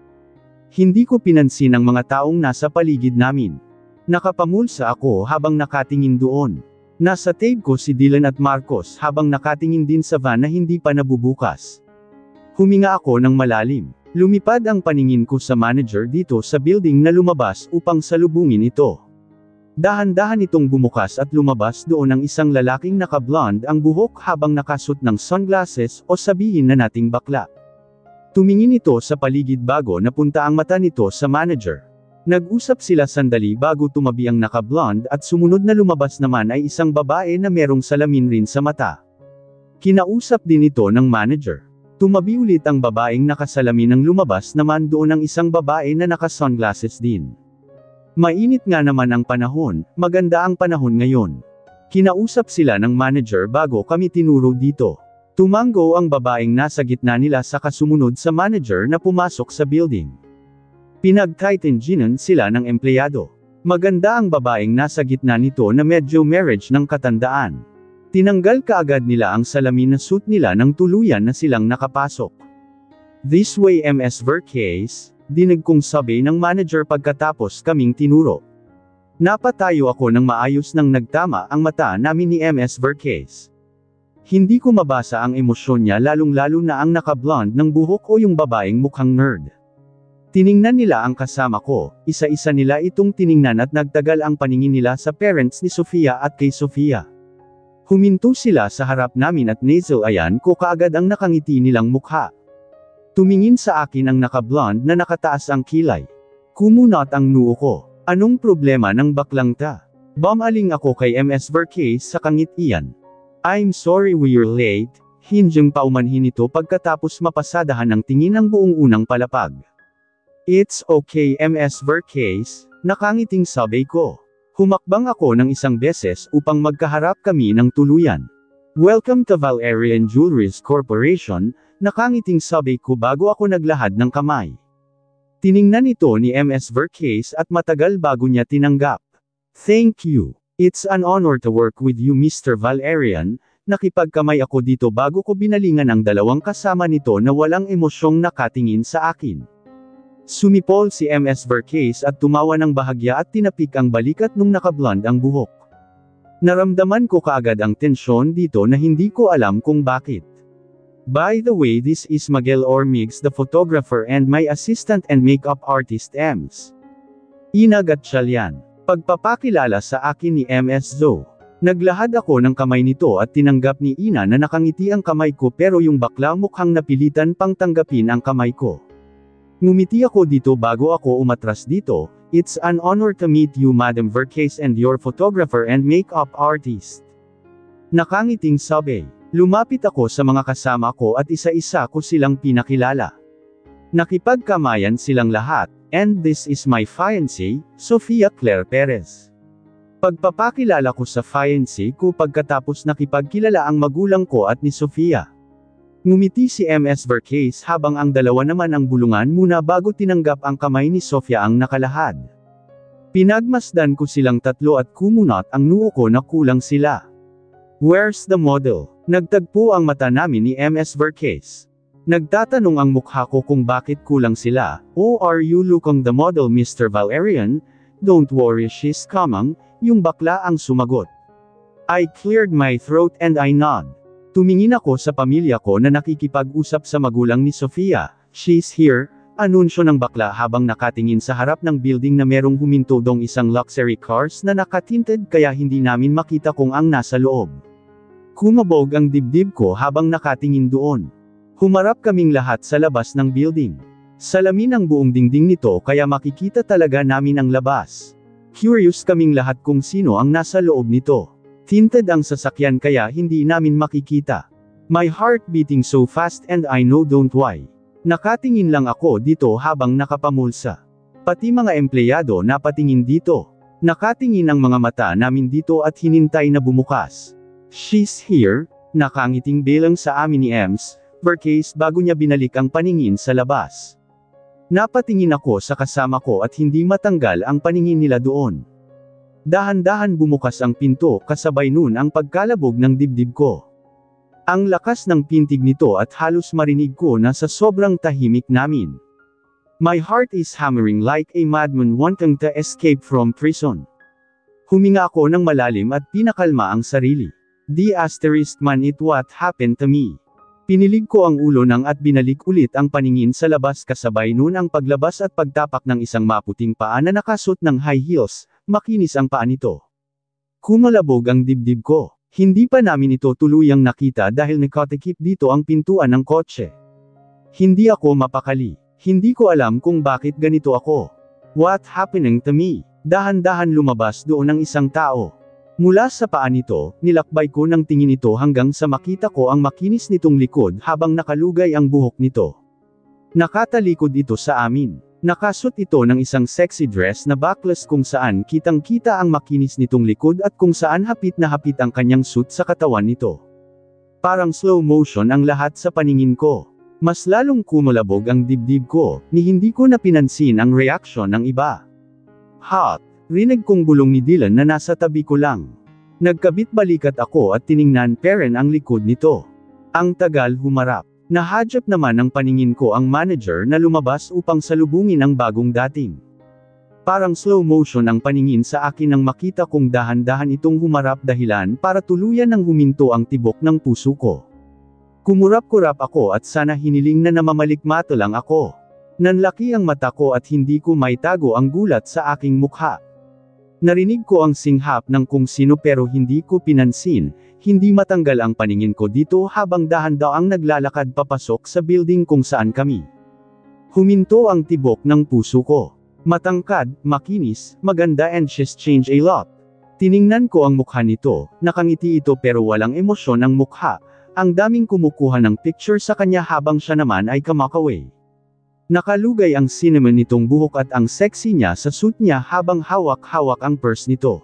Hindi ko pinansin ang mga taong nasa paligid namin. Nakapamulsa ako habang nakatingin doon. Nasa tape ko si Dylan at Marcos habang nakatingin din sa van na hindi pa nabubukas. Huminga ako ng malalim. Lumipad ang paningin ko sa manager dito sa building na lumabas upang salubungin ito. Dahan-dahan itong bumukas at lumabas doon ang isang lalaking naka-blonde ang buhok habang nakasuot ng sunglasses o sabihin na nating bakla. Tumingin ito sa paligid bago napunta ang mata nito sa manager. Nag-usap sila sandali bago tumabi ang naka-blonde at sumunod na lumabas naman ay isang babae na merong salamin rin sa mata. Kinausap din ito ng manager. Tumabi ulit ang babaeng nakasalamin nang lumabas naman doon ang isang babae na naka-sunglasses din. Mainit nga naman ang panahon, maganda ang panahon ngayon. Kinausap sila ng manager bago kami tinuro dito. Tumango ang babaeng nasa gitna nila sa kasumunod sa manager na pumasok sa building. Pinag-tighten-ginan sila ng empleyado. Maganda ang babaeng nasa gitna nito na medyo marriage ng katandaan. Tinanggal kaagad nila ang salamin na suit nila nang tuluyan na silang nakapasok. "This way, Ms. Vercase," dinig kong sabi ng manager pagkatapos kaming tinuro. Napatayo ako ng maayos nang nagtama ang mata namin ni Ms. Vercase. Hindi ko mabasa ang emosyon niya lalong-lalo na ang naka-blonde ng buhok o yung babaeng mukhang nerd. Tiningnan nila ang kasama ko, isa-isa nila itong tiningnan at nagtagal ang paningin nila sa parents ni Sofia at kay Sofia. Huminto sila sa harap namin at nasal-ayan ko kaagad ang nakangiti nilang mukha. Tumingin sa akin ang naka-blonde na nakataas ang kilay. Kumunot ang noo ko. "Anong problema ng baklang ta?" Bumaling ako kay Ms. Vercase sa kangit-iyan. "I'm sorry we're late," hinjeng paumanhin ito pagkatapos mapasadahan ng tingin ang buong unang palapag. "It's okay, Ms. Vercase," nakangiting sabi ko. Humakbang ako ng isang beses upang magkaharap kami ng tuluyan. "Welcome to Valerian Jewelries Corporation," nakangiting sabi ko bago ako naglahad ng kamay. Tiningnan ito ni Ms. Vercase at matagal bago niya tinanggap. "Thank you. It's an honor to work with you, Mr. Valerian," nakipagkamay ako dito bago ko binalingan ang dalawang kasama nito na walang emosyong nakatingin sa akin. Sumipol si Ms. Vercase at tumawa ng bahagya at tinapik ang balikat nung nakablond ang buhok. Naramdaman ko kaagad ang tensyon dito na hindi ko alam kung bakit. "By the way, this is Miguel Ormigues, the photographer, and my assistant and makeup artist Ems." Ina Gatchalian. Pagpapakilala sa akin ni Ms. Zoe. Naglahad ako ng kamay nito at tinanggap ni Ina na nakangiti ang kamay ko pero yung bakla mukhang napilitan pang tanggapin ang kamay ko. Ngumiti ako dito bago ako umatras dito. "It's an honor to meet you, Madam Vercase, and your photographer and makeup artist." Nakangiting sabi. Lumapit ako sa mga kasama ko at isa-isa ko silang pinakilala. Nakipagkamayan silang lahat, "And this is my fiancée, Sofia Claire Perez." Pagpapakilala ko sa fiancée ko pagkatapos nakipagkilala ang magulang ko at ni Sofia. Ngumiti si Ms. Vercase habang ang dalawa naman ang bulungan muna bago tinanggap ang kamay ni Sofia ang nakalahad. Pinagmasdan ko silang tatlo at kumunot ang noo ko na kulang sila. "Where's the model?" Nagtagpo ang mata namin ni Ms. Vercase. Nagtatanong ang mukha ko kung bakit kulang sila. "Oh, are you looking the model, Mr. Valerian? Don't worry, she's coming," yung bakla ang sumagot. I cleared my throat and I nod. Tumingin ako sa pamilya ko na nakikipag-usap sa magulang ni Sofia. "She's here," anunsyo ng bakla habang nakatingin sa harap ng building na merong huminto dong isang luxury cars na nakatinted kaya hindi namin makita kung ang nasa loob. Kumabog ang dibdib ko habang nakatingin doon. Humarap kaming lahat sa labas ng building. Salamin ang buong dingding nito kaya makikita talaga namin ang labas. Curious kaming lahat kung sino ang nasa loob nito. Tinted ang sasakyan kaya hindi namin makikita. My heart beating so fast and I know don't why. Nakatingin lang ako dito habang nakapamulsa. Pati mga empleyado napatingin dito. Nakatingin ang mga mata namin dito at hinintay na bumukas. "She's here," nakangiting bilang sa amin ni Ems, Vercase bago niya binalik ang paningin sa labas. Napatingin ako sa kasama ko at hindi matanggal ang paningin nila doon. Dahan-dahan bumukas ang pinto kasabay nun ang pagkalabog ng dibdib ko. Ang lakas ng pintig nito at halos marinig ko na sa sobrang tahimik namin. My heart is hammering like a madman wanting to escape from prison. Huminga ako ng malalim at pinakalma ang sarili. The asterisk man it what happened to me. Pinilig ko ang ulo at binalik ulit ang paningin sa labas kasabay nun ang paglabas at pagtapak ng isang maputing paa na nakasot ng high heels, makinis ang paa nito. Kumalabog ang dibdib ko. Hindi pa namin ito tuluyang nakita dahil nakatikip dito ang pintuan ng kotse. Hindi ako mapakali. Hindi ko alam kung bakit ganito ako. What happening to me? Dahan-dahan lumabas doon ang isang tao. Mula sa paa nito, nilakbay ko ng tingin ito hanggang sa makita ko ang makinis nitong likod habang nakalugay ang buhok nito. Nakatalikod ito sa amin. Nakasuot ito ng isang sexy dress na backless kung saan kitang-kita ang makinis nitong likod at kung saan hapit na hapit ang kanyang suit sa katawan nito. Parang slow motion ang lahat sa paningin ko. Mas lalong kumalabog ang dibdib ko, ni hindi ko na pinansin ang reaksyon ng iba. "Hot!" rinig kong bulong ni Dylan na nasa tabi ko lang. Nagkabit balikat ako at tiningnan peren ang likod nito. Ang tagal humarap. Nahadjap naman ng paningin ko ang manager na lumabas upang salubungin ang bagong dating. Parang slow motion ang paningin sa akin nang makita kong dahan-dahan itong humarap dahilan para tuluyan ng huminto ang tibok ng puso ko. Kumurap-kurap ako at sana hiniling na namamalikmata lang ako. Nanlaki ang mata ko at hindi ko maitago ang gulat sa aking mukha. Narinig ko ang singhap ng kung sino pero hindi ko pinansin, hindi matanggal ang paningin ko dito habang dahan-daang naglalakad papasok sa building kung saan kami. Huminto ang tibok ng puso ko. Matangkad, makinis, maganda and she's changed a lot. Tiningnan ko ang mukha nito, nakangiti ito pero walang emosyon ang mukha, ang daming kumukuha ng picture sa kanya habang siya naman ay kamakaway. Nakalugay ang cinnamon nitong buhok at ang sexy niya sa suit niya habang hawak-hawak ang purse nito.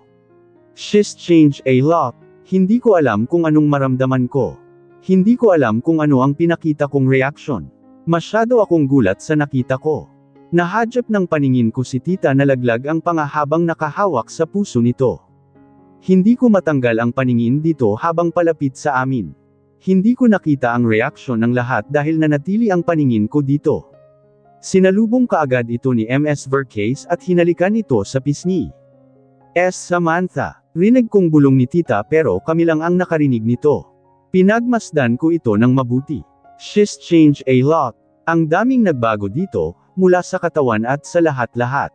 She's changed a lot. Hindi ko alam kung anong maramdaman ko. Hindi ko alam kung ano ang pinakita kong reaction. Masyado akong gulat sa nakita ko. Nahadjap ng paningin ko si tita na laglag ang panga habang nakahawak sa puso nito. Hindi ko matanggal ang paningin dito habang palapit sa amin. Hindi ko nakita ang reaksyon ng lahat dahil nanatili ang paningin ko dito. Sinalubong kaagad ito ni Ms. Vercase at hinalikan ito sa pisngi. Samantha, rinig kong bulong ni tita pero kami lang ang nakarinig nito. Pinagmasdan ko ito ng mabuti. She's changed a lot. Ang daming nagbago dito, mula sa katawan at sa lahat-lahat.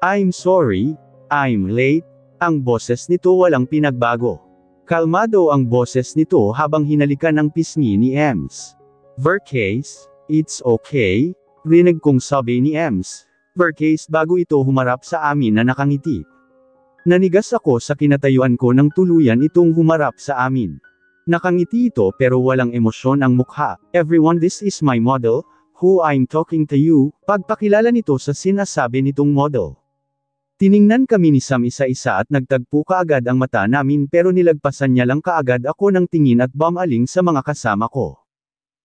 I'm sorry, I'm late. Ang boses nito walang pinagbago. Kalmado ang boses nito habang hinalikan ang pisngi ni Ems. Vercase, it's okay. Rinig kong sabi ni Ems. Vercase bago ito humarap sa amin na nakangiti. Nanigas ako sa kinatayuan ko nang tuluyan itong humarap sa amin. Nakangiti ito pero walang emosyon ang mukha. Everyone, this is my model, who I'm talking to you, pagpakilala nito sa sinasabi nitong model. Tiningnan kami ni Sam isa-isa at nagtagpo kaagad ang mata namin pero nilagpasan niya lang kaagad ako ng tingin at bumaling sa mga kasama ko.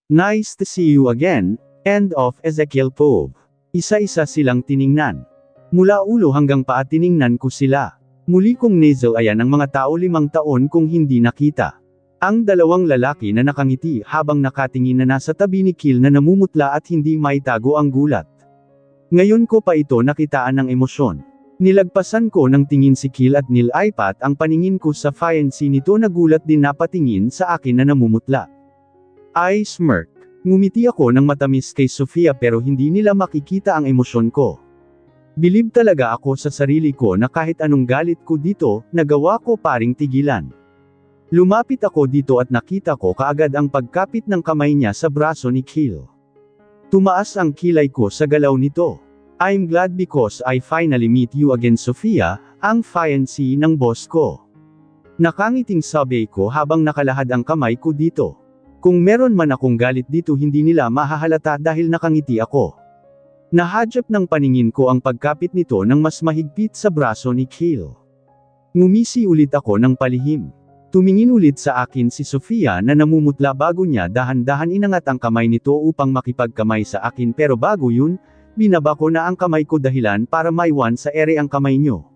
Nice to see you again. End of Ezekiel Pope. Isa-isa silang tiningnan. Mula ulo hanggang paa tiningnan ko sila. Muli kong nasal ayan ang mga tao 5 taon kong hindi nakita. Ang dalawang lalaki na nakangiti habang nakatingin na nasa tabi ni Kill na namumutla at hindi maitago ang gulat. Ngayon ko pa ito nakitaan ng emosyon. Nilagpasan ko ng tingin si Kill at nilaipat ang paningin ko sa fiancé nito na gulat din napatingin sa akin na namumutla. I smirk. Ngumiti ako ng matamis kay Sofia pero hindi nila makikita ang emosyon ko. Bilib talaga ako sa sarili ko na kahit anong galit ko dito, nagawa ko paring tigilan. Lumapit ako dito at nakita ko kaagad ang pagkapit ng kamay niya sa braso ni Kill. Tumaas ang kilay ko sa galaw nito. I'm glad because I finally meet you again Sofia, ang fiancé ng boss ko. Nakangiting sabi ko habang nakalahad ang kamay ko dito. Kung meron man akong galit dito hindi nila mahahalata dahil nakangiti ako. Nahadyap ng paningin ko ang pagkapit nito nang mas mahigpit sa braso ni Kill. Ngumisi ulit ako ng palihim. Tumingin ulit sa akin si Sofia na namumutla bago niya dahan-dahan inangat ang kamay nito upang makipagkamay sa akin pero bago yun, binaba ko na ang kamay ko dahilan para maiwan sa ere ang kamay niyo.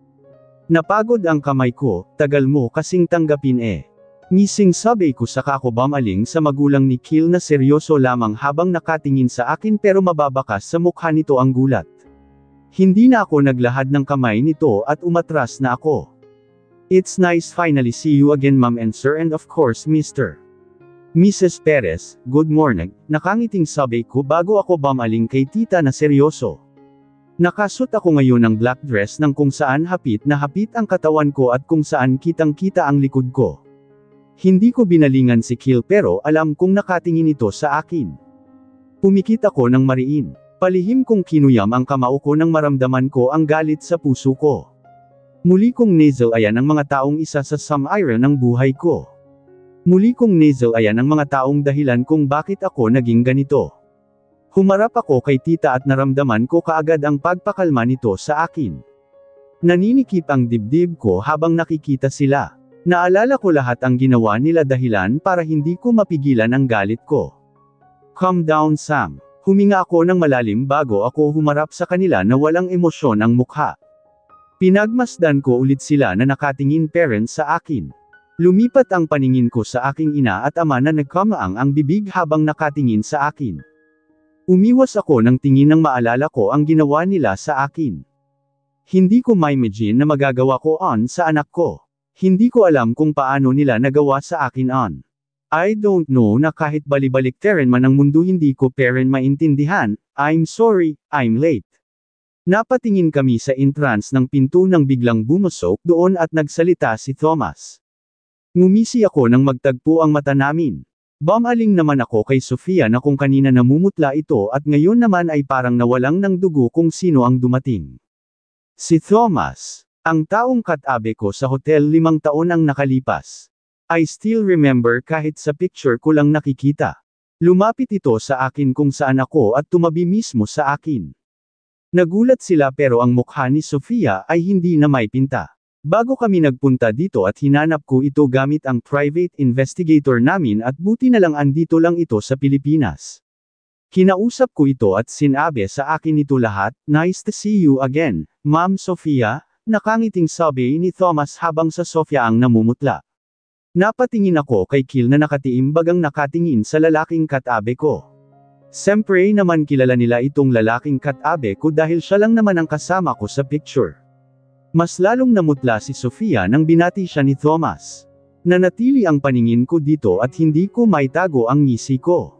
Napagod ang kamay ko, tagal mo kasing tanggapin eh. Ngising sabi ko saka ako bumaling sa magulang ni Kill na seryoso lamang habang nakatingin sa akin pero mababakas sa mukha nito ang gulat. Hindi na ako naglahad ng kamay nito at umatras na ako. It's nice finally see you again ma'am and sir and of course Mr. Mrs. Perez, good morning, nakangiting sabi ko bago ako bumaling kay tita na seryoso. Nakasuot ako ngayon ng black dress ng kung saan hapit na hapit ang katawan ko at kung saan kitang-kita ang likod ko. Hindi ko binalingan si Kill pero alam kong nakatingin ito sa akin. Pumikit ako ng mariin. Palihim kong kinuyam ang kamao ko nang maramdaman ko ang galit sa puso ko. Muli kong nasal-ayan ang mga taong isa sa sum-iron ng buhay ko. Muli kong nasal-ayan ang mga taong dahilan kung bakit ako naging ganito. Humarap ako kay tita at naramdaman ko kaagad ang pagpakalma nito sa akin. Naninikip ang dibdib ko habang nakikita sila. Naalala ko lahat ang ginawa nila dahilan para hindi ko mapigilan ang galit ko. Calm down Sam. Huminga ako ng malalim bago ako humarap sa kanila na walang emosyon ang mukha. Pinagmasdan ko ulit sila na nakatingin parents sa akin. Lumipat ang paningin ko sa aking ina at ama na nagkamaang ang bibig habang nakatingin sa akin. Umiwas ako ng tingin nang maalala ko ang ginawa nila sa akin. Hindi ko ma-imagine na magagawa ko on sa anak ko. Hindi ko alam kung paano nila nagawa sa akin on. I don't know na kahit balibalik-teren man ang mundo hindi ko parent maintindihan, I'm sorry, I'm late. Napatingin kami sa entrance ng pinto nang biglang bumusok doon at nagsalita si Thomas. Ngumisi ako nang magtagpo ang mata namin. Bumaling naman ako kay Sofia na kung kanina namumutla ito at ngayon naman ay parang nawalang ng dugo kung sino ang dumating. Si Thomas, ang taong katabi ko sa hotel 5 taon ang nakalipas. I still remember kahit sa picture ko lang nakikita. Lumapit ito sa akin kung saan ako at tumabi mismo sa akin. Nagulat sila pero ang mukha ni Sofia ay hindi na may pinta. Bago kami nagpunta dito at hinanap ko ito gamit ang private investigator namin at buti na lang andito lang ito sa Pilipinas. Kinausap ko ito at sinabi sa akin ito lahat, nice to see you again, Ma'am Sofia, nakangiting sabi ni Thomas habang sa Sofia ang namumutla. Napatingin ako kay Kill na nakatiim bagang nakatingin sa lalaking katabi ko. Siyempre naman kilala nila itong lalaking katabi ko dahil siya lang naman ang kasama ko sa picture. Mas lalong namutla si Sofia nang binati siya ni Thomas. Nanatili ang paningin ko dito at hindi ko maitago ang ngisi ko.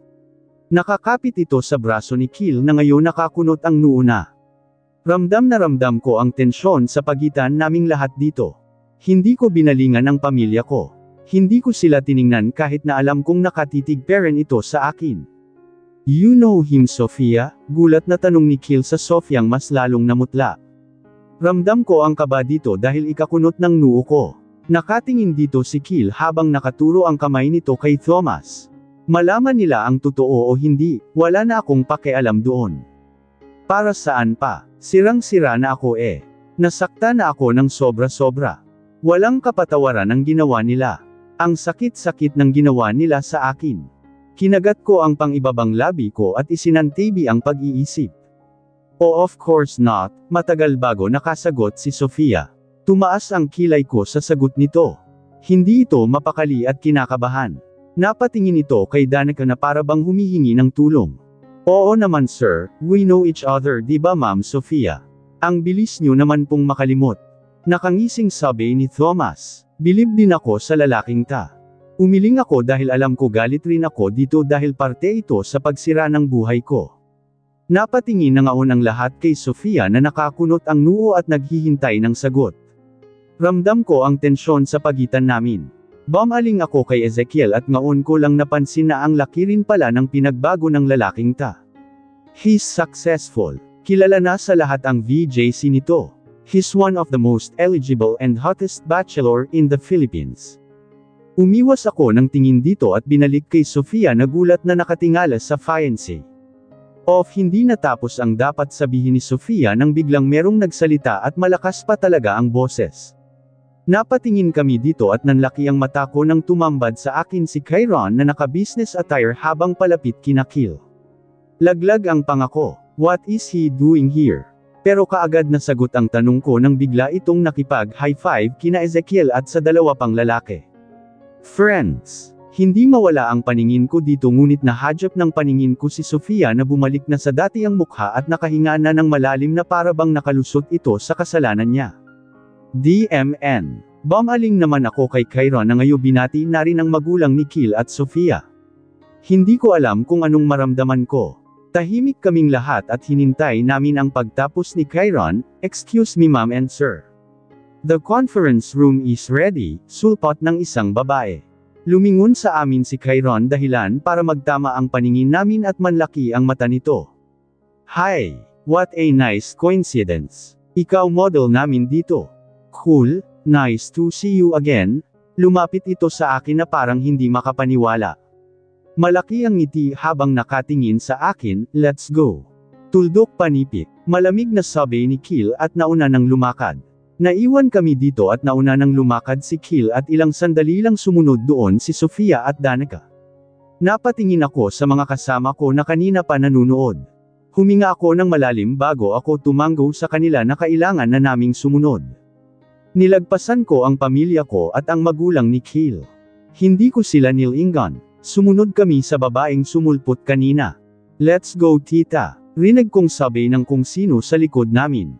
Nakakapit ito sa braso ni Kill na ngayon nakakunot ang noo na. Ramdam na ramdam ko ang tensyon sa pagitan naming lahat dito. Hindi ko binalingan ang pamilya ko. Hindi ko sila tiningnan kahit na alam kong nakatitig parent ito sa akin. You know him Sofia? Gulat na tanong ni Kill sa Sofiang mas lalong namutla. Ramdam ko ang kaba dito dahil ikakunot ng noo ko. Nakatingin dito si Kill habang nakaturo ang kamay nito kay Thomas. Malaman nila ang totoo o hindi, wala na akong pakialam doon. Para saan pa? Sirang-sira na ako eh. Nasakta na ako ng sobra-sobra. Walang kapatawaran ang ginawa nila. Ang sakit-sakit ng ginawa nila sa akin. Kinagat ko ang pang-ibabang labi ko at isinantabi ang pag-iisip. Oh of course not, matagal bago nakasagot si Sofia. Tumaas ang kilay ko sa sagot nito. Hindi ito mapakali at kinakabahan. Napatingin ito kay Danica na para bang humihingi ng tulong. Oo naman sir, we know each other di ba Ma'am Sofia? Ang bilis nyo naman pong makalimot. Nakangising sabi ni Thomas. Bilib din ako sa lalaking ta. Umiling ako dahil alam ko galit rin ako dito dahil parte ito sa pagsira ng buhay ko. Napatingin na ngaon ang lahat kay Sofia na nakakunot ang noo at naghihintay ng sagot. Ramdam ko ang tensyon sa pagitan namin. Bumaling ako kay Ezekiel at ngaon ko lang napansin na ang laki rin pala ng pinagbago ng lalaking ta. He's successful. Kilala na sa lahat ang VJC nito. He's one of the most eligible and hottest bachelor in the Philippines. Umiwas ako ng tingin dito at binalik kay Sofia na gulat na nakatingala sa fiancé. Hindi natapos ang dapat sabihin ni Sofia nang biglang merong nagsalita at malakas pa talaga ang boses. Napatingin kami dito at nanlaki ang mata ko nang tumambad sa akin si Kyron na naka-business attire habang palapit kina Kill. Laglag ang pangako, what is he doing here? Pero kaagad na sagot ang tanong ko nang bigla itong nakipag-high five kina Ezekiel at sa dalawa pang lalaki. Friends. Hindi mawala ang paningin ko dito ngunit nahadyap ng paningin ko si Sofia na bumalik na sa dati ang mukha at nakahinga na ng malalim na para bang nakalusot ito sa kasalanan niya. DMN. Bumaling naman ako kay Kyron na ngayon binati na rin ang magulang ni Kill at Sofia. Hindi ko alam kung anong maramdaman ko. Tahimik kaming lahat at hinintay namin ang pagtapos ni Kyron. Excuse me ma'am and sir. The conference room is ready, sulpot ng isang babae. Lumingon sa amin si Kyron dahilan para magtama ang paningin namin at manlaki ang mata nito. Hi, what a nice coincidence. Ikaw model namin dito. Cool, nice to see you again. Lumapit ito sa akin na parang hindi makapaniwala. Malaki ang ngiti habang nakatingin sa akin, let's go. Tuldok panipik, malamig na sabi ni Kill at nauna nang lumakad. Naiwan kami dito at nauna nang lumakad si Kill at ilang sandali lang sumunod doon si Sofia at Danica. Napatingin ako sa mga kasama ko na kanina pa nanunood. Huminga ako ng malalim bago ako tumango sa kanila na kailangan na naming sumunod. Nilagpasan ko ang pamilya ko at ang magulang ni Kill. Hindi ko sila nilingan. Sumunod kami sa babaeng sumulpot kanina. Let's go tita. Rinig kong sabi ng kung sino sa likod namin.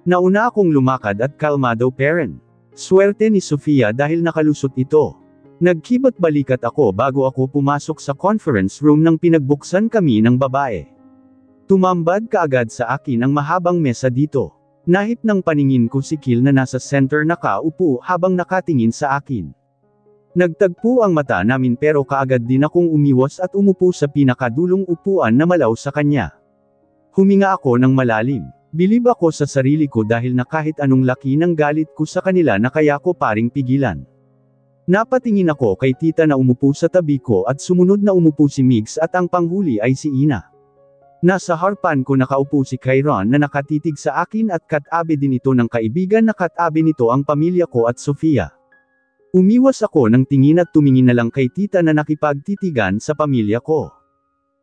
Nauna akong lumakad at kalmado parent. Swerte ni Sofia dahil nakalusot ito. Nagkibat balikat ako bago ako pumasok sa conference room nang pinagbuksan kami ng babae. Tumambad kaagad sa akin ang mahabang mesa dito. Nahip ng paningin ko si Kill na nasa center nakaupo habang nakatingin sa akin. Nagtagpo ang mata namin pero kaagad din akong umiwas at umupo sa pinakadulong upuan na malaw sa kanya. Huminga ako ng malalim. Bilib ako sa sarili ko dahil na kahit anong laki ng galit ko sa kanila na kaya ko paring pigilan. Napatingin ako kay tita na umupo sa tabi ko at sumunod na umupo si Migs at ang panghuli ay si Ina. Nasa harapan ko nakaupo si Kyron na nakatitig sa akin at katabi din ito ng kaibigan na katabi nito ang pamilya ko at Sofia. Umiwas ako ng tingin at tumingin na lang kay tita na nakipagtitigan sa pamilya ko.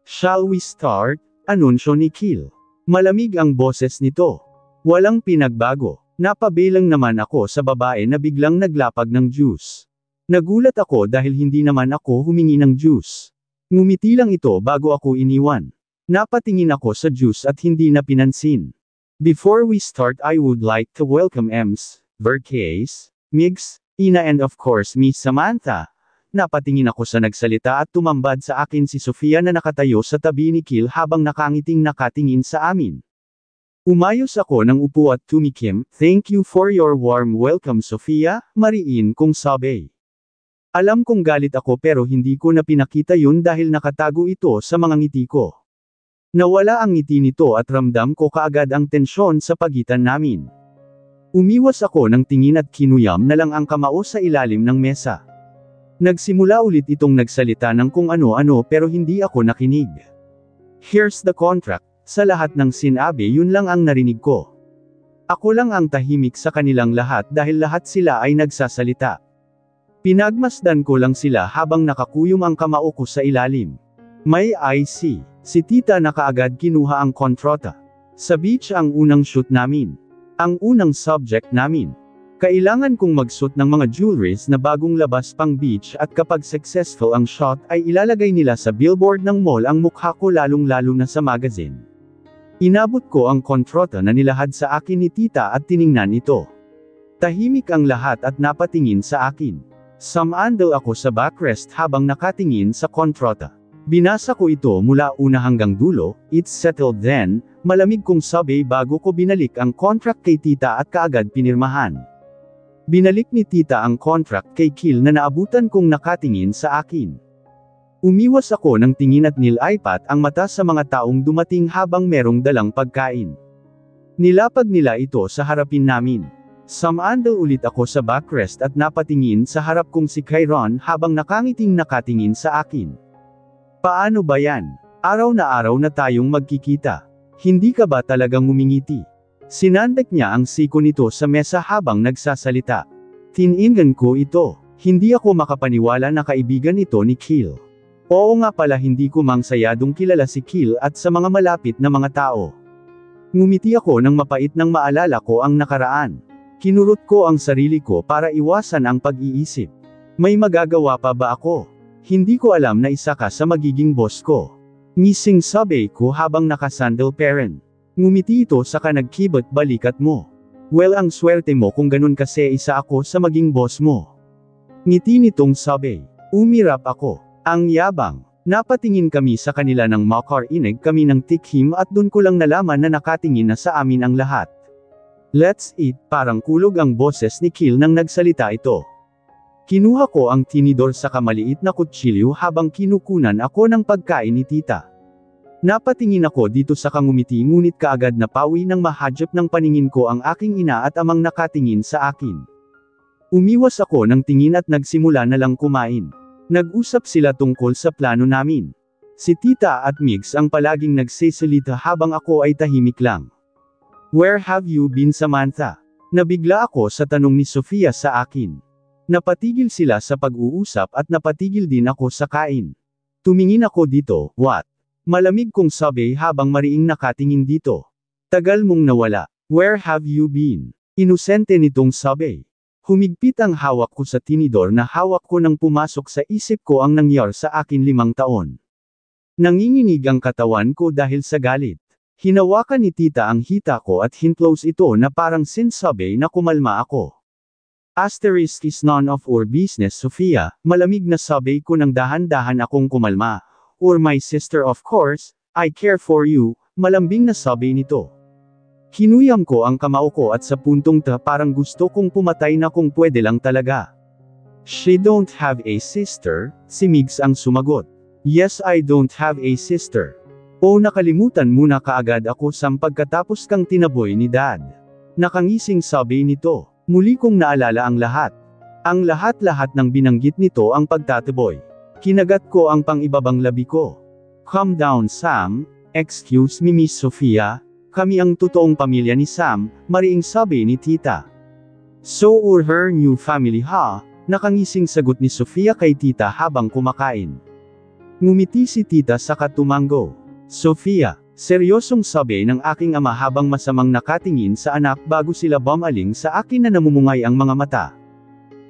Shall we start? Anunsyo ni Kill. Malamig ang boses nito. Walang pinagbago. Napabilang naman ako sa babae na biglang naglapag ng juice. Nagulat ako dahil hindi naman ako humingi ng juice. Ngumiti lang ito bago ako iniwan. Napatingin ako sa juice at hindi na pinansin. Before we start I would like to welcome Ems, Vercase, Migs, Ina and of course Miss Samantha. Napatingin ako sa nagsalita at tumambad sa akin si Sofia na nakatayo sa tabi ni Kill habang nakangiting nakatingin sa amin. Umayos ako ng upo at tumikim, thank you for your warm welcome Sofia, mariin kong sabi. Alam kong galit ako pero hindi ko na pinakita yun dahil nakatago ito sa mga ngiti ko. Nawala ang ngiti nito at ramdam ko kaagad ang tensyon sa pagitan namin. Umiwas ako ng tingin at kinuyam na lang ang kamao sa ilalim ng mesa. Nagsimula ulit itong nagsalita ng kung ano-ano pero hindi ako nakinig. Here's the contract, sa lahat ng sinabi yun lang ang narinig ko. Ako lang ang tahimik sa kanilang lahat dahil lahat sila ay nagsasalita. Pinagmasdan ko lang sila habang nakakuyom ang kamao ko sa ilalim. May IC. Si tita na kaagad kinuha ang kontrata. Sa beach ang unang shoot namin. Ang unang subject namin. Kailangan kong magsuot ng mga jewelries na bagong labas pang beach at kapag successful ang shot ay ilalagay nila sa billboard ng mall ang mukha ko lalong-lalo na sa magazine. Inabot ko ang kontrata na nilahad sa akin ni tita at tiningnan ito. Tahimik ang lahat at napatingin sa akin. Sumandal ako sa backrest habang nakatingin sa kontrata. Binasa ko ito mula una hanggang dulo, "It's settled then," malamig kong sabi bago ko binalik ang contract kay tita at kaagad pinirmahan. Binalik ni tita ang contract kay Kil na naabutan kong nakatingin sa akin. Umiwas ako ng tingin at nilaipat ang mata sa mga taong dumating habang merong dalang pagkain. Nilapag nila ito sa harapin namin. Sumandal ulit ako sa backrest at napatingin sa harap kong si Chiron habang nakangiting nakatingin sa akin. Paano ba yan? Araw na tayong magkikita. Hindi ka ba talagang ngumingiti? Sinandak niya ang siko nito sa mesa habang nagsasalita. Tiningnan ko ito. Hindi ako makapaniwala na kaibigan ito ni Kil. Oo nga pala, hindi ko mangsayadong kilala si Kil at sa mga malapit na mga tao. Ngumiti ako nang mapait nang maalala ko ang nakaraan. Kinurot ko ang sarili ko para iwasan ang pag-iisip. May magagawa pa ba ako? Hindi ko alam na isa ka sa magiging boss ko. Ngising sabi ko habang nakasandal parent. Ngumiti ito saka nagkibot balikat mo. Well, ang swerte mo kung ganun kasi isa ako sa maging boss mo. Ngiti nitong sabi. Umirap ako. Ang yabang. Napatingin kami sa kanila ng makarinig kami ng tikhim at dun ko lang nalaman na nakatingin na sa amin ang lahat. Let's eat, parang kulog ang boses ni Kil nang nagsalita ito. Kinuha ko ang tinidor sa kamaliit na kutsilyo habang kinukunan ako ng pagkain ni tita. Napatingin ako dito sa kangumiti ngunit kaagad na pawi ng mahadjap ng paningin ko ang aking ina at amang nakatingin sa akin. Umiwas ako ng tingin at nagsimula na lang kumain. Nag-usap sila tungkol sa plano namin. Si tita at Migs ang palaging nagsisalita habang ako ay tahimik lang. Where have you been, Samantha? Nabigla ako sa tanong ni Sofia sa akin. Napatigil sila sa pag-uusap at napatigil din ako sa kain. Tumingin ako dito, what? Malamig kong sabi habang mariing nakatingin dito. Tagal mong nawala. Where have you been? Inosente nitong sabi. Humigpit ang hawak ko sa tinidor na hawak ko nang pumasok sa isip ko ang nangyari sa akin 5 taon. Nanginginig ang katawan ko dahil sa galit. Hinawakan ni tita ang hita ko at hinclose ito na parang sinsabi na kumalma ako. Asterisk is none of our business, Sofia, malamig na sabi ko nang dahan-dahan akong kumalma. Or my sister, of course, I care for you, malambing na sabi nito. Hinuyam ko ang kamao ko at sa puntong parang gusto kong pumatay na kung pwede lang talaga. She don't have a sister, si Migs ang sumagot. Yes, I don't have a sister. O nakalimutan muna kaagad ako pagkatapos kang tinaboy ni Dad. Nakangising sabi nito. Muli kong naalala ang lahat. Ang lahat-lahat ng binanggit nito ang pagtataboy. Kinagat ko ang pang-ibabang labi ko. Calm down, Sam. Excuse me, Miss Sofia. Kami ang totoong pamilya ni Sam, mariing sabi ni tita. So or her new family, ha? Nakangising sagot ni Sofia kay tita habang kumakain. Ngumiti si tita saka tumango. Sofia, seryosong sabi ng aking ama habang masamang nakatingin sa anak bago sila bumaling sa akin na namumungay ang mga mata.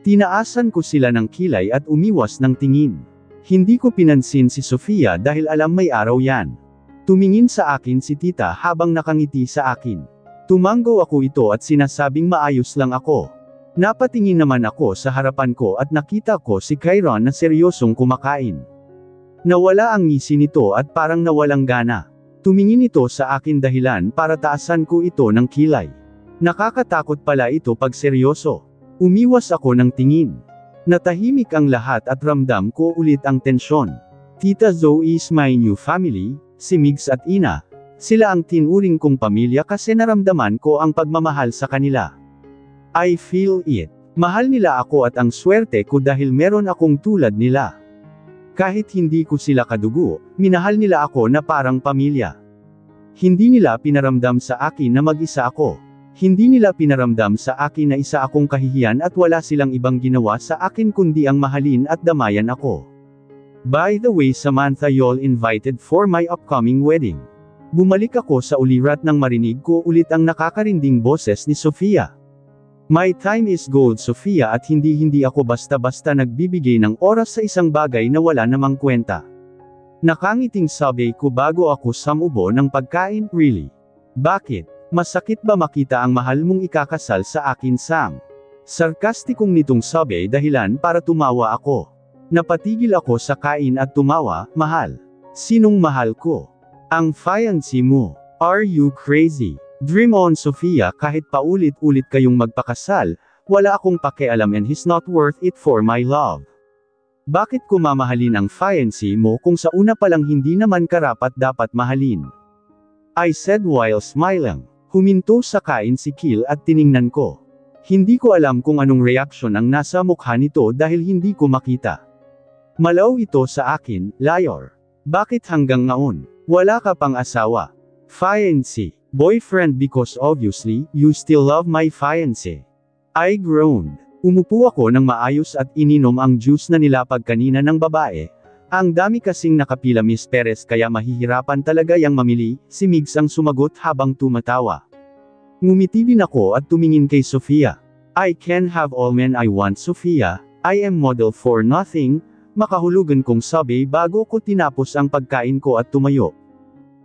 Tinaasan ko sila ng kilay at umiwas ng tingin. Hindi ko pinansin si Sofia dahil alam may araw yan. Tumingin sa akin si tita habang nakangiti sa akin. Tumango ako ito at sinasabing maayos lang ako. Napatingin naman ako sa harapan ko at nakita ko si Chiron na seryosong kumakain. Nawala ang ngisi nito at parang nawalang gana. Tumingin ito sa akin dahilan para taasan ko ito ng kilay. Nakakatakot pala ito pag seryoso. Umiwas ako ng tingin. Natahimik ang lahat at ramdam ko ulit ang tensyon. Tita Zoe is my new family, si Migs at Ina. Sila ang tinuring kong pamilya kasi naramdaman ko ang pagmamahal sa kanila. I feel it. Mahal nila ako at ang swerte ko dahil meron akong tulad nila. Kahit hindi ko sila kadugo, minahal nila ako na parang pamilya. Hindi nila pinaramdam sa akin na mag-isa ako. Hindi nila pinaramdam sa akin na isa akong kahihiyan at wala silang ibang ginawa sa akin kundi ang mahalin at damayan ako. By the way, Samantha, y'all invited for my upcoming wedding. Bumalik ako sa ulirat nang marinig ko ulit ang nakakarinding boses ni Sofia. My time is gold, Sofia, at hindi ako basta-basta nagbibigay ng oras sa isang bagay na wala namang kwenta. Nakangiting sabi ko bago ako sumubo ng pagkain. Really? Bakit? Masakit ba makita ang mahal mong ikakasal sa akin, Sam? Sarkastikong nitong sabi dahilan para tumawa ako. Napatigil ako sa kain at tumawa. Mahal? Sinong mahal ko? Ang fiancé mo. Are you crazy? Dream on, Sofia, kahit paulit-ulit kayong magpakasal, wala akong pakialam and he's not worth it for my love. Bakit ko mamahalin ang fiancé mo kung sa una palang hindi naman karapat dapat mahalin? I said while smiling. Huminto sa kain si Kil at tiningnan ko. Hindi ko alam kung anong reaksyon ang nasa mukha nito dahil hindi ko makita. Malaw ito sa akin, liar. Bakit hanggang ngayon, wala ka pang asawa? Fiancé. Boyfriend, because obviously, you still love my fiancé. I groaned. Umupo ako ng maayos at ininom ang juice na nilapag kanina ng babae. Ang dami kasing nakapila, Miss Perez, kaya mahihirapan talaga yang mamili, si Migs ang sumagot habang tumatawa. Ngumiti din ako at tumingin kay Sofia. I can have all men I want, Sofia, I am model for nothing, makahulugan kong sabi bago ko tinapos ang pagkain ko at tumayo.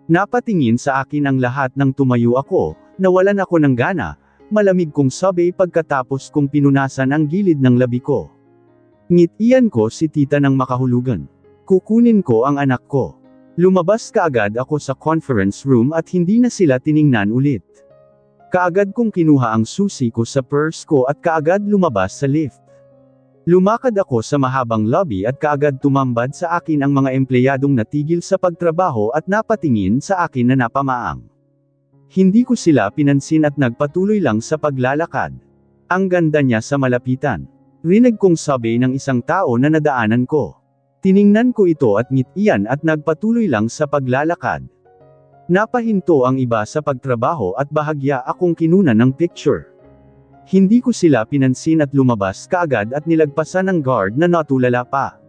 Napatingin sa akin ang lahat nang tumayo ako, nawalan ako ng gana, malamig kong sabi pagkatapos kong pinunasan ang gilid ng labi ko. Ngitian ko si tita ng makahulugan. Kukunin ko ang anak ko. Lumabas kaagad ako sa conference room at hindi na sila tiningnan ulit. Kaagad kong kinuha ang susi ko sa purse ko at kaagad lumabas sa lift. Lumakad ako sa mahabang lobby at kaagad tumambad sa akin ang mga empleyadong natigil sa pagtrabaho at napatingin sa akin na napamaang. Hindi ko sila pinansin at nagpatuloy lang sa paglalakad. Ang ganda niya sa malapitan. Rinig kong sabi ng isang tao na nadaanan ko. Tiningnan ko ito at ngitian at nagpatuloy lang sa paglalakad. Napahinto ang iba sa pagtrabaho at bahagya akong kinuna ng picture. Hindi ko sila pinansin at lumabas kaagad at nilagpasan ng guard na natulala pa.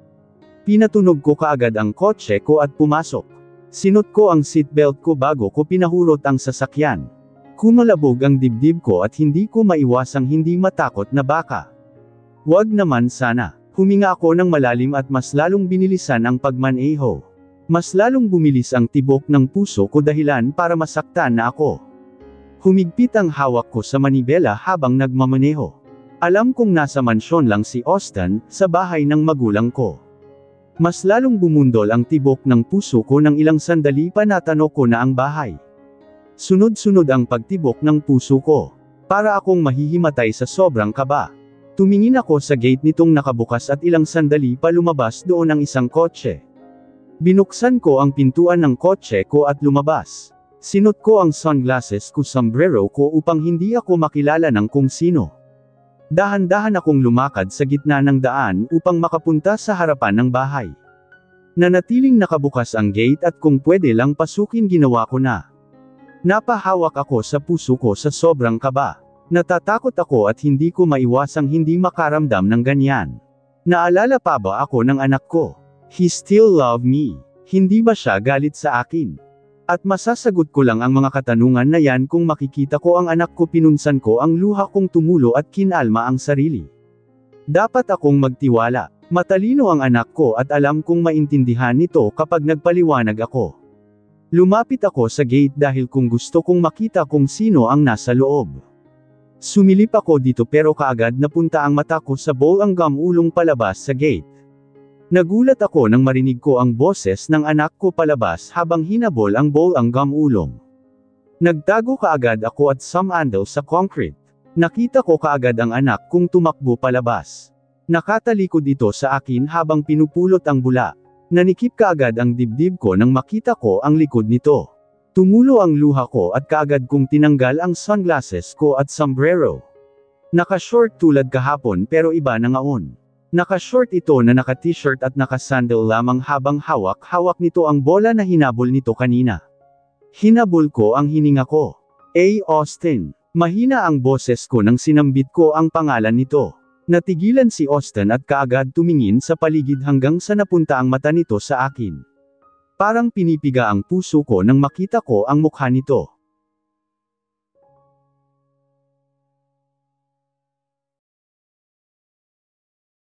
Pinatunog ko kaagad ang kotse ko at pumasok. Sinot ko ang seatbelt ko bago ko pinahurot ang sasakyan. Kumalabog ang dibdib ko at hindi ko maiwasang hindi matakot na baka. Wag naman sana. Huminga ako ng malalim at mas lalong binilisan ang pagmaneho. Mas lalong bumilis ang tibok ng puso ko dahilan para masaktan na ako. Humigpit ang hawak ko sa manibela habang nagmamaneho. Alam kong nasa mansyon lang si Austin, sa bahay ng magulang ko. Mas lalong bumundol ang tibok ng puso ko nang ilang sandali pa natanong ko na ang bahay. Sunod-sunod ang pagtibok ng puso ko. Para akong mahihimatay sa sobrang kaba. Tumingin ako sa gate nitong nakabukas at ilang sandali pa lumabas doon ang isang kotse. Binuksan ko ang pintuan ng kotse ko at lumabas. Sinot ko ang sunglasses ko, sombrero ko upang hindi ako makilala ng kung sino. Dahan-dahan akong lumakad sa gitna ng daan upang makapunta sa harapan ng bahay. Nanatiling nakabukas ang gate at kung pwede lang pasukin ginawa ko na. Napahawak ako sa puso ko sa sobrang kaba. Natatakot ako at hindi ko maiwasang hindi makaramdam ng ganyan. Naalala pa ba ako ng anak ko? He still love me. Hindi ba siya galit sa akin? At masasagot ko lang ang mga katanungan na yan kung makikita ko ang anak ko. Pinunsan ko ang luha kong tumulo at kinalma ang sarili. Dapat akong magtiwala. Matalino ang anak ko at alam kong maintindihan nito kapag nagpaliwanag ako. Lumapit ako sa gate dahil kung gusto kong makita kung sino ang nasa loob. Sumilip ako dito pero kaagad napunta ang mata ko sa bowang gum ulong palabas sa gate. Nagulat ako nang marinig ko ang boses ng anak ko palabas habang hinabol ang bowang gum ulong. Nagtago kaagad ako at sumandal sa concrete. Nakita ko kaagad ang anak kong tumakbo palabas. Nakatalikod ito sa akin habang pinupulot ang bula. Nanikip kaagad ang dibdib ko nang makita ko ang likod nito. Tumulo ang luha ko at kaagad kong tinanggal ang sunglasses ko at sombrero. Naka-short tulad kahapon pero iba na ngayon. Naka-short ito na naka-t-shirt at naka-sandal lamang habang hawak-hawak nito ang bola na hinabol nito kanina. Hinabol ko ang hininga ko. Austin. Mahina ang boses ko nang sinambit ko ang pangalan nito. Natigilan si Austin at kaagad tumingin sa paligid hanggang sa napunta ang mata nito sa akin. Parang pinipiga ang puso ko nang makita ko ang mukha nito.